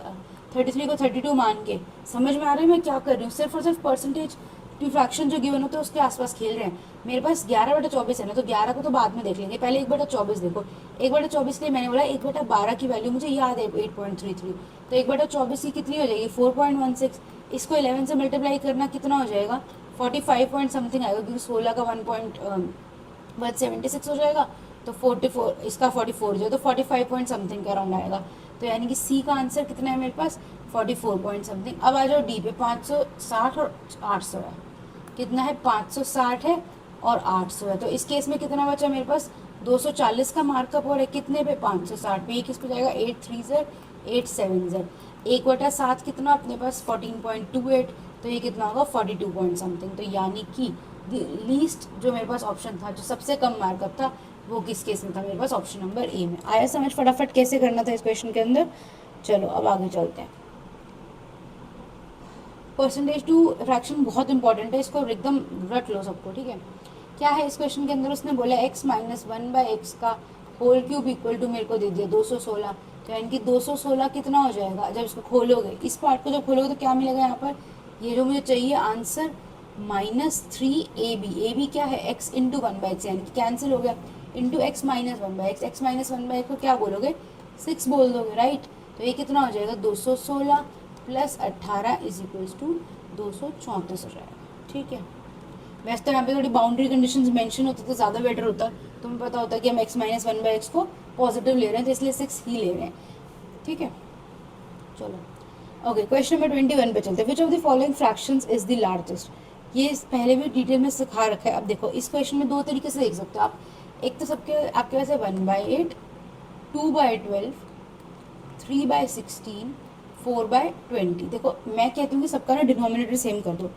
33 को 32 मान के। समझ में आ रहा है मैं क्या कर रही हूँ? सिर्फ और सिर्फ परसेंटेज टू फ्रैक्शन जो गिवन होते हैं उसके आसपास खेल रहे हैं। मेरे पास 11/24 है ना, तो 11 को तो बाद में देख लेंगे, पहले 1/24 देखो। 1/24 के लिए मैंने बोला 1/12 की वैल्यू मुझे याद है 8.33, तो 1/24 की कितनी हो जाएगी? 4.16। इसको 11 से मल्टीप्लाई करना कितना हो जाएगा? 45 पॉइंट समथिंग आएगा, क्योंकि 16 का 1.176 हो जाएगा, तो 44, इसका 44 जो है, तो 45 पॉइंट समथिंग का अराउंड आएगा। तो यानी कि सी का आंसर कितना है मेरे पास? 44 पॉइंट समथिंग। अब आ जाओ डी पे, 560 और 800 है। कितना है? 560 है और 800 है। तो इस केस में कितना बचा मेरे पास? 240 का मार्कअप और है कितने पे? 560 पे। ये किस पे जाएगा? 8 3 ज़र 8 7 ज़र, 1/7 कितना अपने पास? 14.28, तो ये कितना होगा? 42 पॉइंट समथिंग। तो यानी कि लीस्ट जो मेरे पास ऑप्शन था, जो सबसे कम मार्कअप था, वो किस केस में था मेरे पास? ऑप्शन नंबर ए में। आया समझ फटाफट कैसे करना था इस क्वेश्चन के अंदर? चलो अब आगे चलते हैं। परसेंटेज टू फ्रैक्शन बहुत इंपॉर्टेंट है, इसको एकदम रट लो सबको, ठीक है। क्या है इस क्वेश्चन के अंदर? उसने बोला x - 1/x का होल क्यूब इक्वल टू, मेरे को दे दिया 216। तो यानी कि 216 कितना हो जाएगा जब इसको खोलोगे? इस पार्ट को जब खोलोगे तो क्या मिलेगा यहाँ पर? ये जो मुझे चाहिए आंसर -3ab। ए बी क्या है? x इंटू 1/x, यानी कि कैंसिल हो गया, into x - 1/x। x - 1/x को क्या बोलोगे? 6 बोल दोगे, राइट। तो ये कितना हो जाएगा? 216 + 18 इज इक्वल्स टू 234 हो जाएगा, ठीक है। वैसे तो यहाँ पे थोड़ी बाउंड्री कंडीशंस मेंशन होती तो ज़्यादा बेटर होता, तुम्हें पता होता कि हम x - 1/x को पॉजिटिव ले रहे हैं, तो इसलिए 6 ही ले रहे हैं, ठीक है। चलो ओके, क्वेश्चन नंबर 21 पे चलते हैं। विच of the following fractions is the largest? ये पहले भी डिटेल में सिखा रखा है। अब देखो इस क्वेश्चन में दो तरीके से देख सकते हो आप। एक तो सबके आपके पास है 1/8, 2/12, 3/16, 4/20। देखो मैं कहती हूँ कि सबका ना डिनोमिनेटर सेम कर दो,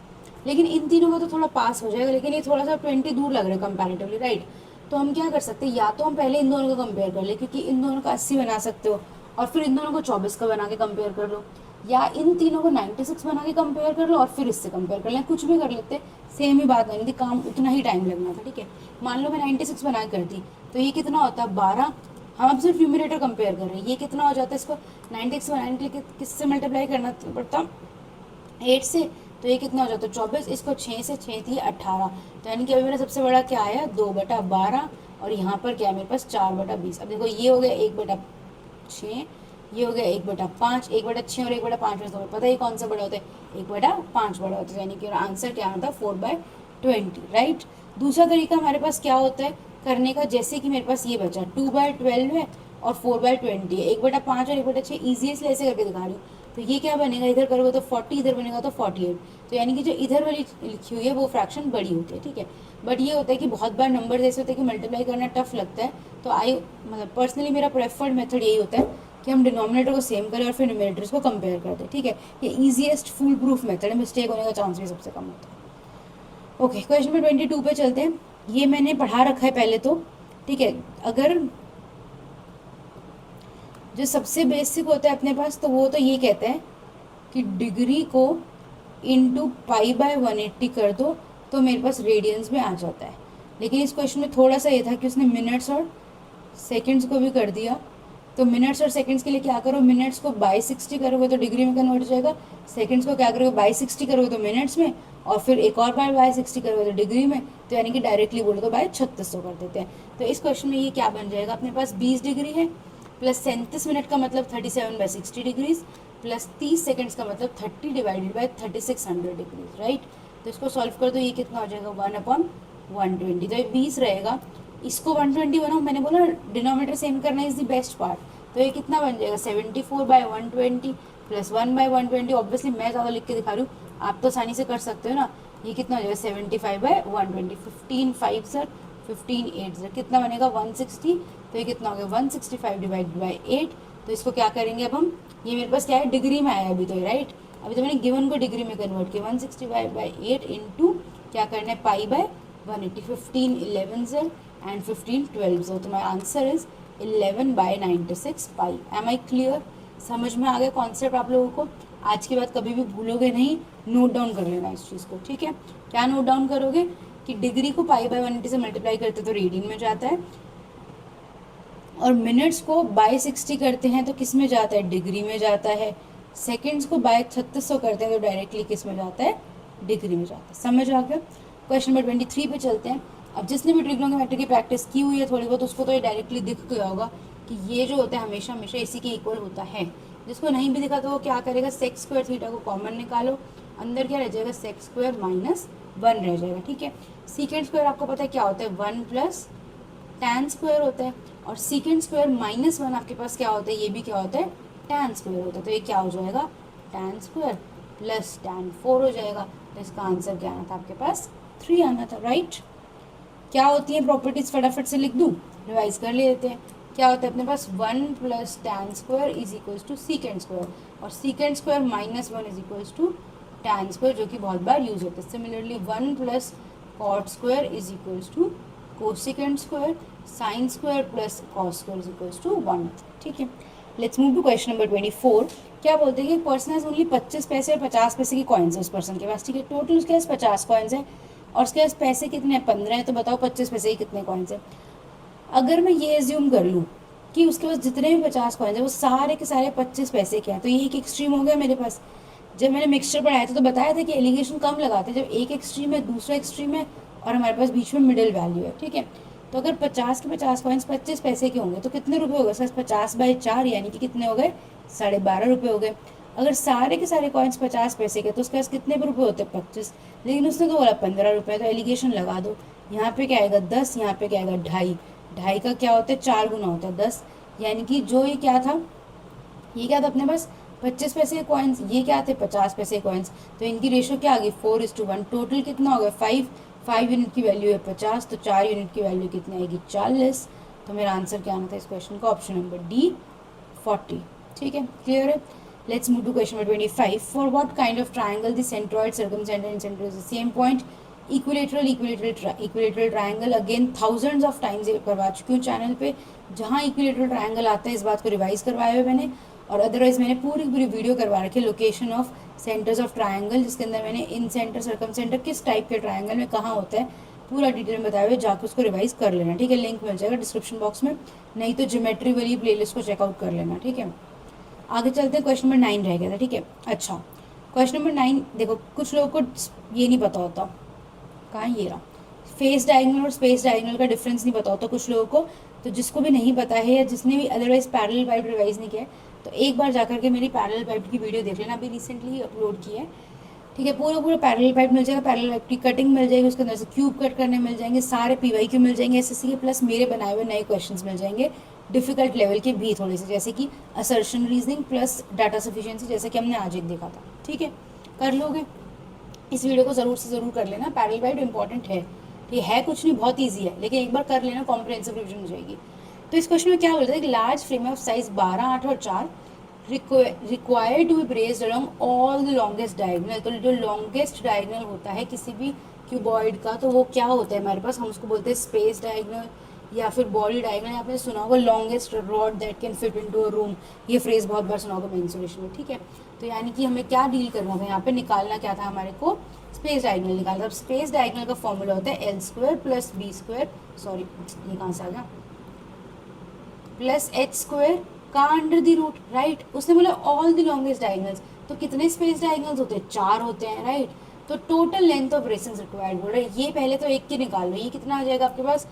लेकिन इन तीनों का तो थोड़ा पास हो जाएगा, लेकिन ये थोड़ा सा 20 दूर लग रहा है कंपैरेटिवली, राइट। तो हम क्या कर सकते हैं, या तो हम पहले इन दोनों को कंपेयर कर ले, क्योंकि इन दोनों का 80 बना सकते हो, और फिर इन दोनों को 24 का बना के कंपेयर कर लो, या इन तीनों को 96 बना के कंपेयर कर लो और फिर इससे कंपेयर कर लें, कुछ भी कर लेते, सेम ही बात नहीं थी, काम उतना ही टाइम लगना था, ठीक है। मान लो मैं 96 बना के करती, तो ये कितना होता है? 12। हम अब सिर्फ न्यूमरेटर कंपेयर कर रहे हैं, ये कितना हो जाता है? इसको 96 बनाने के लिए किससे मल्टीप्लाई करना पड़ता? 8 से। तो ये कितना हो जाता है? 24। इसको 6 से, 6 थी 18, तो यानी कि अभी मेरा सबसे बड़ा क्या आया? 2/12, और यहाँ पर क्या है मेरे पास? 4/20। अब देखो ये हो गया 1/6, ये हो गया 1/5, 1/6 और 1/5 में तुम्हें पता है कौन सा बड़ा होता है? 1/5 बड़ा होता है, यानी कि आंसर क्या आता है? 4/20, राइट। दूसरा तरीका हमारे पास क्या होता है करने का? जैसे कि मेरे पास ये बचा 2/12 है और 4/20 है, 1/5 और 1/6 ईजीएस्ट ऐसे करके दिखा रही हूँ। तो ये क्या बनेगा? इधर करोगे तो 40, इधर बनेगा तो 48। तो यानी कि जो इधर वाली लिखी हुई है वो फ्रैक्शन बड़ी होती है, ठीक है। बट ये होता है कि बहुत बार नंबर ऐसे होते हैं कि मल्टीप्लाई करना टफ लगता है, तो मतलब पर्सनली मेरा प्रेफर्ड मेथड यही होता है कि हम डिनोमिनेटर को सेम करें और फिर न्यूमरेटर्स को कंपेयर कर दें, ठीक है। ये ईजीएस्ट फुल प्रूफ मेथड है, मिस्टेक होने का चांस भी सबसे कम होता है। ओके, क्वेश्चन नंबर 22 पे चलते हैं। ये मैंने पढ़ा रखा है पहले तो, ठीक है। अगर जो सबसे बेसिक होता है अपने पास, तो वो तो ये कहते हैं कि डिग्री को इंटू पाई बाय 180 कर दो तो मेरे पास रेडियंस में आ जाता है। लेकिन इस क्वेश्चन में थोड़ा सा ये था कि उसने मिनट्स और सेकंड्स को भी कर दिया। तो मिनट्स और सेकंड्स के लिए क्या करो, मिनट्स को बाई 60 करोगे तो डिग्री में कन्वर्ट हो जाएगा, सेकंड्स को क्या करोगे बाई 60 करोगे तो मिनट्स में, और फिर एक और बार बाई 60 करोगे तो डिग्री में। तो यानी कि डायरेक्टली बोलो तो बाई 3600 कर देते हैं। तो इस क्वेश्चन में ये क्या बन जाएगा, अपने पास 20 डिग्री है प्लस 37 मिनट का मतलब 37/60 डिग्रीज प्लस 30 सेकंड्स का मतलब 30 डिवाइडेड बाई 3600 डिग्रीज, राइट। तो इसको सॉल्व कर दो, ये कितना हो जाएगा 1/120। तो ये 20 रहेगा, इसको 120 बनाओ, मैंने बोला डिनोमिनेटर सेम करना इज द बेस्ट पार्ट। तो ये कितना बन जाएगा 74/120 प्लस 1/120। ऑब्वियसली मैं ज़्यादा लिख के दिखा रही हूँ, आप तो आसानी से कर सकते हो ना। ये कितना हो जाएगा 75/120, 15 5 सर 15 8 सर कितना बनेगा 160। तो ये कितना हो गया 165 डिवाइडेड बाई 8। तो इसको क्या करेंगे अब हम, ये मेरे पास क्या है डिग्री में आया अभी तो, राइट। अभी तो मैंने गिवन को डिग्री में कन्वर्ट किया, 165/8 इंटू क्या करना है पाई बाय 180, 15 11 सर एंड 15 12 सर। तो my answer is 11/96 pi. Am I clear, समझ में आ गया कॉन्सेप्ट आप लोगों को। आज के बाद कभी भी भूलोगे नहीं, नोट डाउन कर लेना इस चीज़ को, ठीक है। क्या नोट डाउन करोगे कि डिग्री को पाई बाय 180 से मल्टीप्लाई करते तो रेडियन में जाता है, और मिनट्स को बाई 60 करते हैं तो किस में जाता है डिग्री में जाता है, सेकंड्स को बाय 3600 करते हैं तो डायरेक्टली किस में जाता है डिग्री में जाता है। समझ आ गया। क्वेश्चन नंबर 23 पे चलते हैं। अब जिसने भी ट्रिग्नोमेट्री की प्रैक्टिस की हुई है थोड़ी बहुत, उसको तो ये डायरेक्टली दिख गया होगा कि ये जो होता है हमेशा हमेशा इसी के इक्वल होता है। जिसको नहीं भी दिखा तो वो क्या करेगा, सेक्स स्क्वायर थीटा को कॉमन निकालो, अंदर क्या रह जाएगा सेक्स स्क्वायर माइनस 1 रह जाएगा, ठीक है। सीकेंड स्क्वायर आपको पता है क्या होता है 1 प्लस टैन स्क्वायर होता है, और सीकेंड स्क्वायर माइनस 1 आपके पास क्या होता है, ये भी क्या होता है टैन स्क्वायर होता है। तो ये क्या हो जाएगा टैन स्क्वायर प्लस टैन 4 हो जाएगा। तो इसका आंसर क्या आना था आपके पास 3 आना था, राइट। क्या होती है प्रॉपर्टीज फटाफट से लिख दूँ, रिवाइज कर लेते हैं। क्या होता है अपने पास 1 plus tan square is equals to secant square, और secant square minus 1 is equals to tan square, जो कि बहुत बार यूज होता है। Similarly 1 plus cot square is equals to cosecant square, sine square plus cos square is equals to 1, ठीक है। Let's move to question number 24। क्या बोलते हैं कि पर्सन हैज ओनली 25 पैसे और 50 पैसे की कॉइन्स है उस पर्सन के पास, ठीक है। टोटल उसके पास 50 कॉइन्स है और उसके पास पैसे कितने हैं 15 हैं। तो बताओ 25 पैसे की कितने कॉइन्स है। अगर मैं ये एज्यूम कर लूँ कि उसके पास जितने भी 50 कॉइन्स है वो सारे के सारे 25 पैसे के हैं, तो ये एक एक्सट्रीम हो गया मेरे पास। जब मैंने मिक्सचर पढ़ाया था तो बताया था कि एलिगेशन कम लगाते हैं जब एक एक्सट्रीम है दूसरा एक्सट्रीम है और हमारे पास बीच में मिडिल वैल्यू है, ठीक है। तो अगर 50 के 50 कॉइन्स 25 पैसे के होंगे तो कितने रुपए हो गए सर 50/4, यानी कि कितने हो गए 12.5 रुपये हो गए। अगर सारे के सारे कॉइन्स 50 पैसे के तो उसके पास कितने रुपये होते 25, लेकिन उसने तो बोला 15 रुपये। तो एलिगेशन लगा दो, यहाँ पे क्या आएगा 10, यहाँ पे क्या आएगा 2.5 का क्या होता है 4 गुना होता है 10, यानी कि जो ये क्या था अपने पास 25 पैसे के कॉइन्स, ये क्या थे 50 पैसे के कॉइन्स। तो इनकी रेशो क्या आ गई 4:1। टोटल कितना हो गया 5 यूनिट की वैल्यू है 50, तो 4 यूनिट की वैल्यू कितनी आएगी 40। तो मेरा आंसर क्या आना था इस क्वेश्चन का, ऑप्शन नंबर डी 40, ठीक है। क्लियर है। Let's move to question number 25। For what kind of triangle the centroid circumcentre and centre is the same point, equilateral triangle. Again thousands of times ये करवा चुकी हूँ चैनल पे, जहाँ इक्विलेटरल ट्राइंगल आता है इस बात को रिवाइज करवाया हुआ मैंने, और अदरवाइज मैंने पूरी वीडियो करवा रखी है location of centres of triangle, जिसके अंदर मैंने इन सेंटर सर्कम सेंटर किस टाइप के ट्राइंगल में कहाँ होता है पूरा डिटेल में बताया हुआ, जाकर उसको रिवाइज कर लेना, ठीक है। लिंक मिल जाएगा डिस्क्रिप्शन बॉक्स में, नहीं तो ज्योमेट्री वाली प्लेलिस्ट को चेकआउट कर लेना, ठीक है। आगे चलते हैं, क्वेश्चन नंबर 9 रह गया था, ठीक है। अच्छा क्वेश्चन नंबर 9 देखो, कुछ लोगों को ये नहीं पता होता, कहाँ ये रहा, फेस डायगोनल और स्पेस डायगोनल का डिफरेंस नहीं पता होता कुछ लोगों को। तो जिसको भी नहीं पता है या जिसने भी अदरवाइज पैरेलल पाइप रिवाइज नहीं किया है तो एक बार जाकर के मेरी पैरेलल पाइप की वीडियो देख लेना, अभी रिसेंटली अपलोड की है, ठीक है। पूरा पैरेलल पाइप मिल जाएगा, पैरेलल पाइप की कटिंग मिल जाएगी, उसके अंदर से क्यूब कट करने मिल जाएंगे, सारे PYQ मिल जाएंगे SSC के, प्लस मेरे बनाए हुए नए क्वेश्चंस मिल जाएंगे डिफिकल्ट लेवल के भी थोड़े से, जैसे कि assertion reasoning plus data sufficiency, जैसे कि हमने आज एक देखा था, ठीक है। कर लोगे इस वीडियो को ज़रूर से ज़रूर कर लेना, पैरेलल गाइड इंपॉर्टेंट है, ठीक है कुछ नहीं, बहुत ईजी है, लेकिन एक बार कर लेना, कॉम्प्रिहेंसिव रिविजन हो जाएगी। तो इस क्वेश्चन में क्या बोलता है कि लार्ज फ्रेम ऑफ साइज 12, 8 और 4 required to be braced along all the longest diagonal. तो जो लॉन्गेस्ट डायगोनल होता है किसी भी क्यूबॉइड का, तो वो क्या होता है हमारे पास, हम उसको बोलते हैं स्पेस डायगोनल या फिर बॉडी डायगोनल। आपने सुना होगा longest rod that can fit into a room, ये फ्रेज बहुत बार सुना होगा मेंसुरेशन में, ठीक है। तो यानी कि हमें क्या डील करना था यहाँ पे, निकालना क्या था हमारे को, स्पेस डायगोनल निकालना। अब स्पेस डायगोनल का फॉर्मूला होता है L square plus B square, sorry ये कहाँ से आ गया, प्लस एच स्क्वायर का अंडर द रूट, राइट। उसने बोला ऑल द लॉन्गेस्ट डायगोनल्स, तो कितने स्पेस डायगोनल्स होते हैं, 4 होते हैं, राइट। तो total length of braces required बोल रहे हैं, ये पहले तो एक की निकाल लो, ये कितना आ जाएगा आपके पास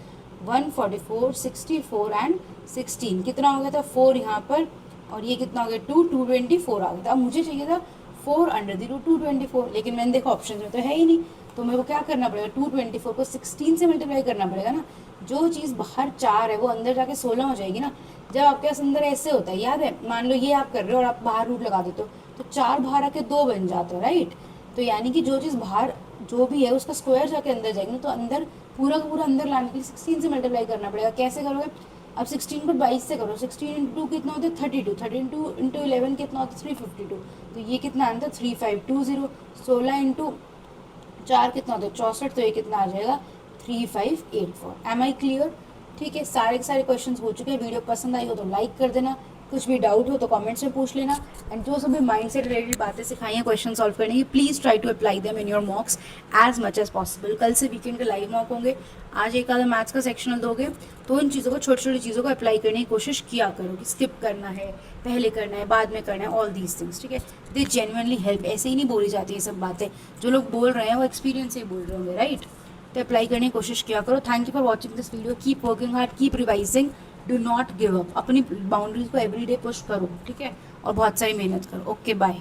144, 64 एंड 16, कितना हो गया था 4 यहाँ पर, और ये कितना हो गया 224 आ गया था। अब मुझे चाहिए था 4 अंडर द रूट 224, लेकिन मैंने देखा ऑप्शन में तो है ही नहीं, तो मेरे को क्या करना पड़ेगा, 224 को 16 से मल्टीप्लाई करना पड़ेगा ना। जो चीज़ बाहर 4 है वो अंदर जाके 16 हो जाएगी ना। जब आपके पास अंदर ऐसे होता है, याद है, मान लो ये आप कर रहे हो और आप बाहर रूट लगा देते हो, तो 4 बाहर आके 2 बन जाता है, राइट। तो यानी कि जो चीज़ बाहर जो भी है उसका स्क्वायर जाके अंदर जाएगी ना, तो अंदर पूरा का पूरा अंदर लाने के लिए 16 से मल्टीप्लाई करना पड़ेगा। कैसे करोगे, अब 16 को 22 से करो, 16 इंटू 2 कितना होता है 32, 32 इंटू 11 कितना होता है 352, तो ये कितना आता है 3520, 16 इंटू 4 कितना होता है 64, तो ये कितना आ जाएगा 3584। एम आई क्लियर, ठीक है। सारे के सारे क्वेश्चंस हो चुके हैं। वीडियो पसंद आई हो तो लाइक कर देना, कुछ भी डाउट हो तो कमेंट्स में पूछ लेना, एंड जो सभी माइंड से रिलेटेड बातें सिखाई हैं क्वेश्चन सॉल्व करने की, please try to apply them in your mocks as much as possible. कल से वीकेंड के लाइव मॉक होंगे, आज एक आधा मैथ्स का सेक्शनल दोगे, तो इन चीज़ों को, छोटी छोटी चीज़ों को अप्लाई करने की कोशिश किया करो कि स्किप करना है, पहले करना है, बाद में करना है, ऑल दीज थिंग्स, ठीक है। दे जेन्युइनली हेल्प, ऐसे ही नहीं बोली जाती ये सब बातें, जो लोग बोल रहे हैं वो एक्सपीरियंस से ही बोल रहे होंगे, राइट। तो अप्लाई करने की कोशिश किया करो। Thank you for watching this video, keep working hard, keep revising, do not give up, अपनी बाउंड्रीज को एवरीडे पुश करो, ठीक है, और बहुत सारी मेहनत करो। Okay bye.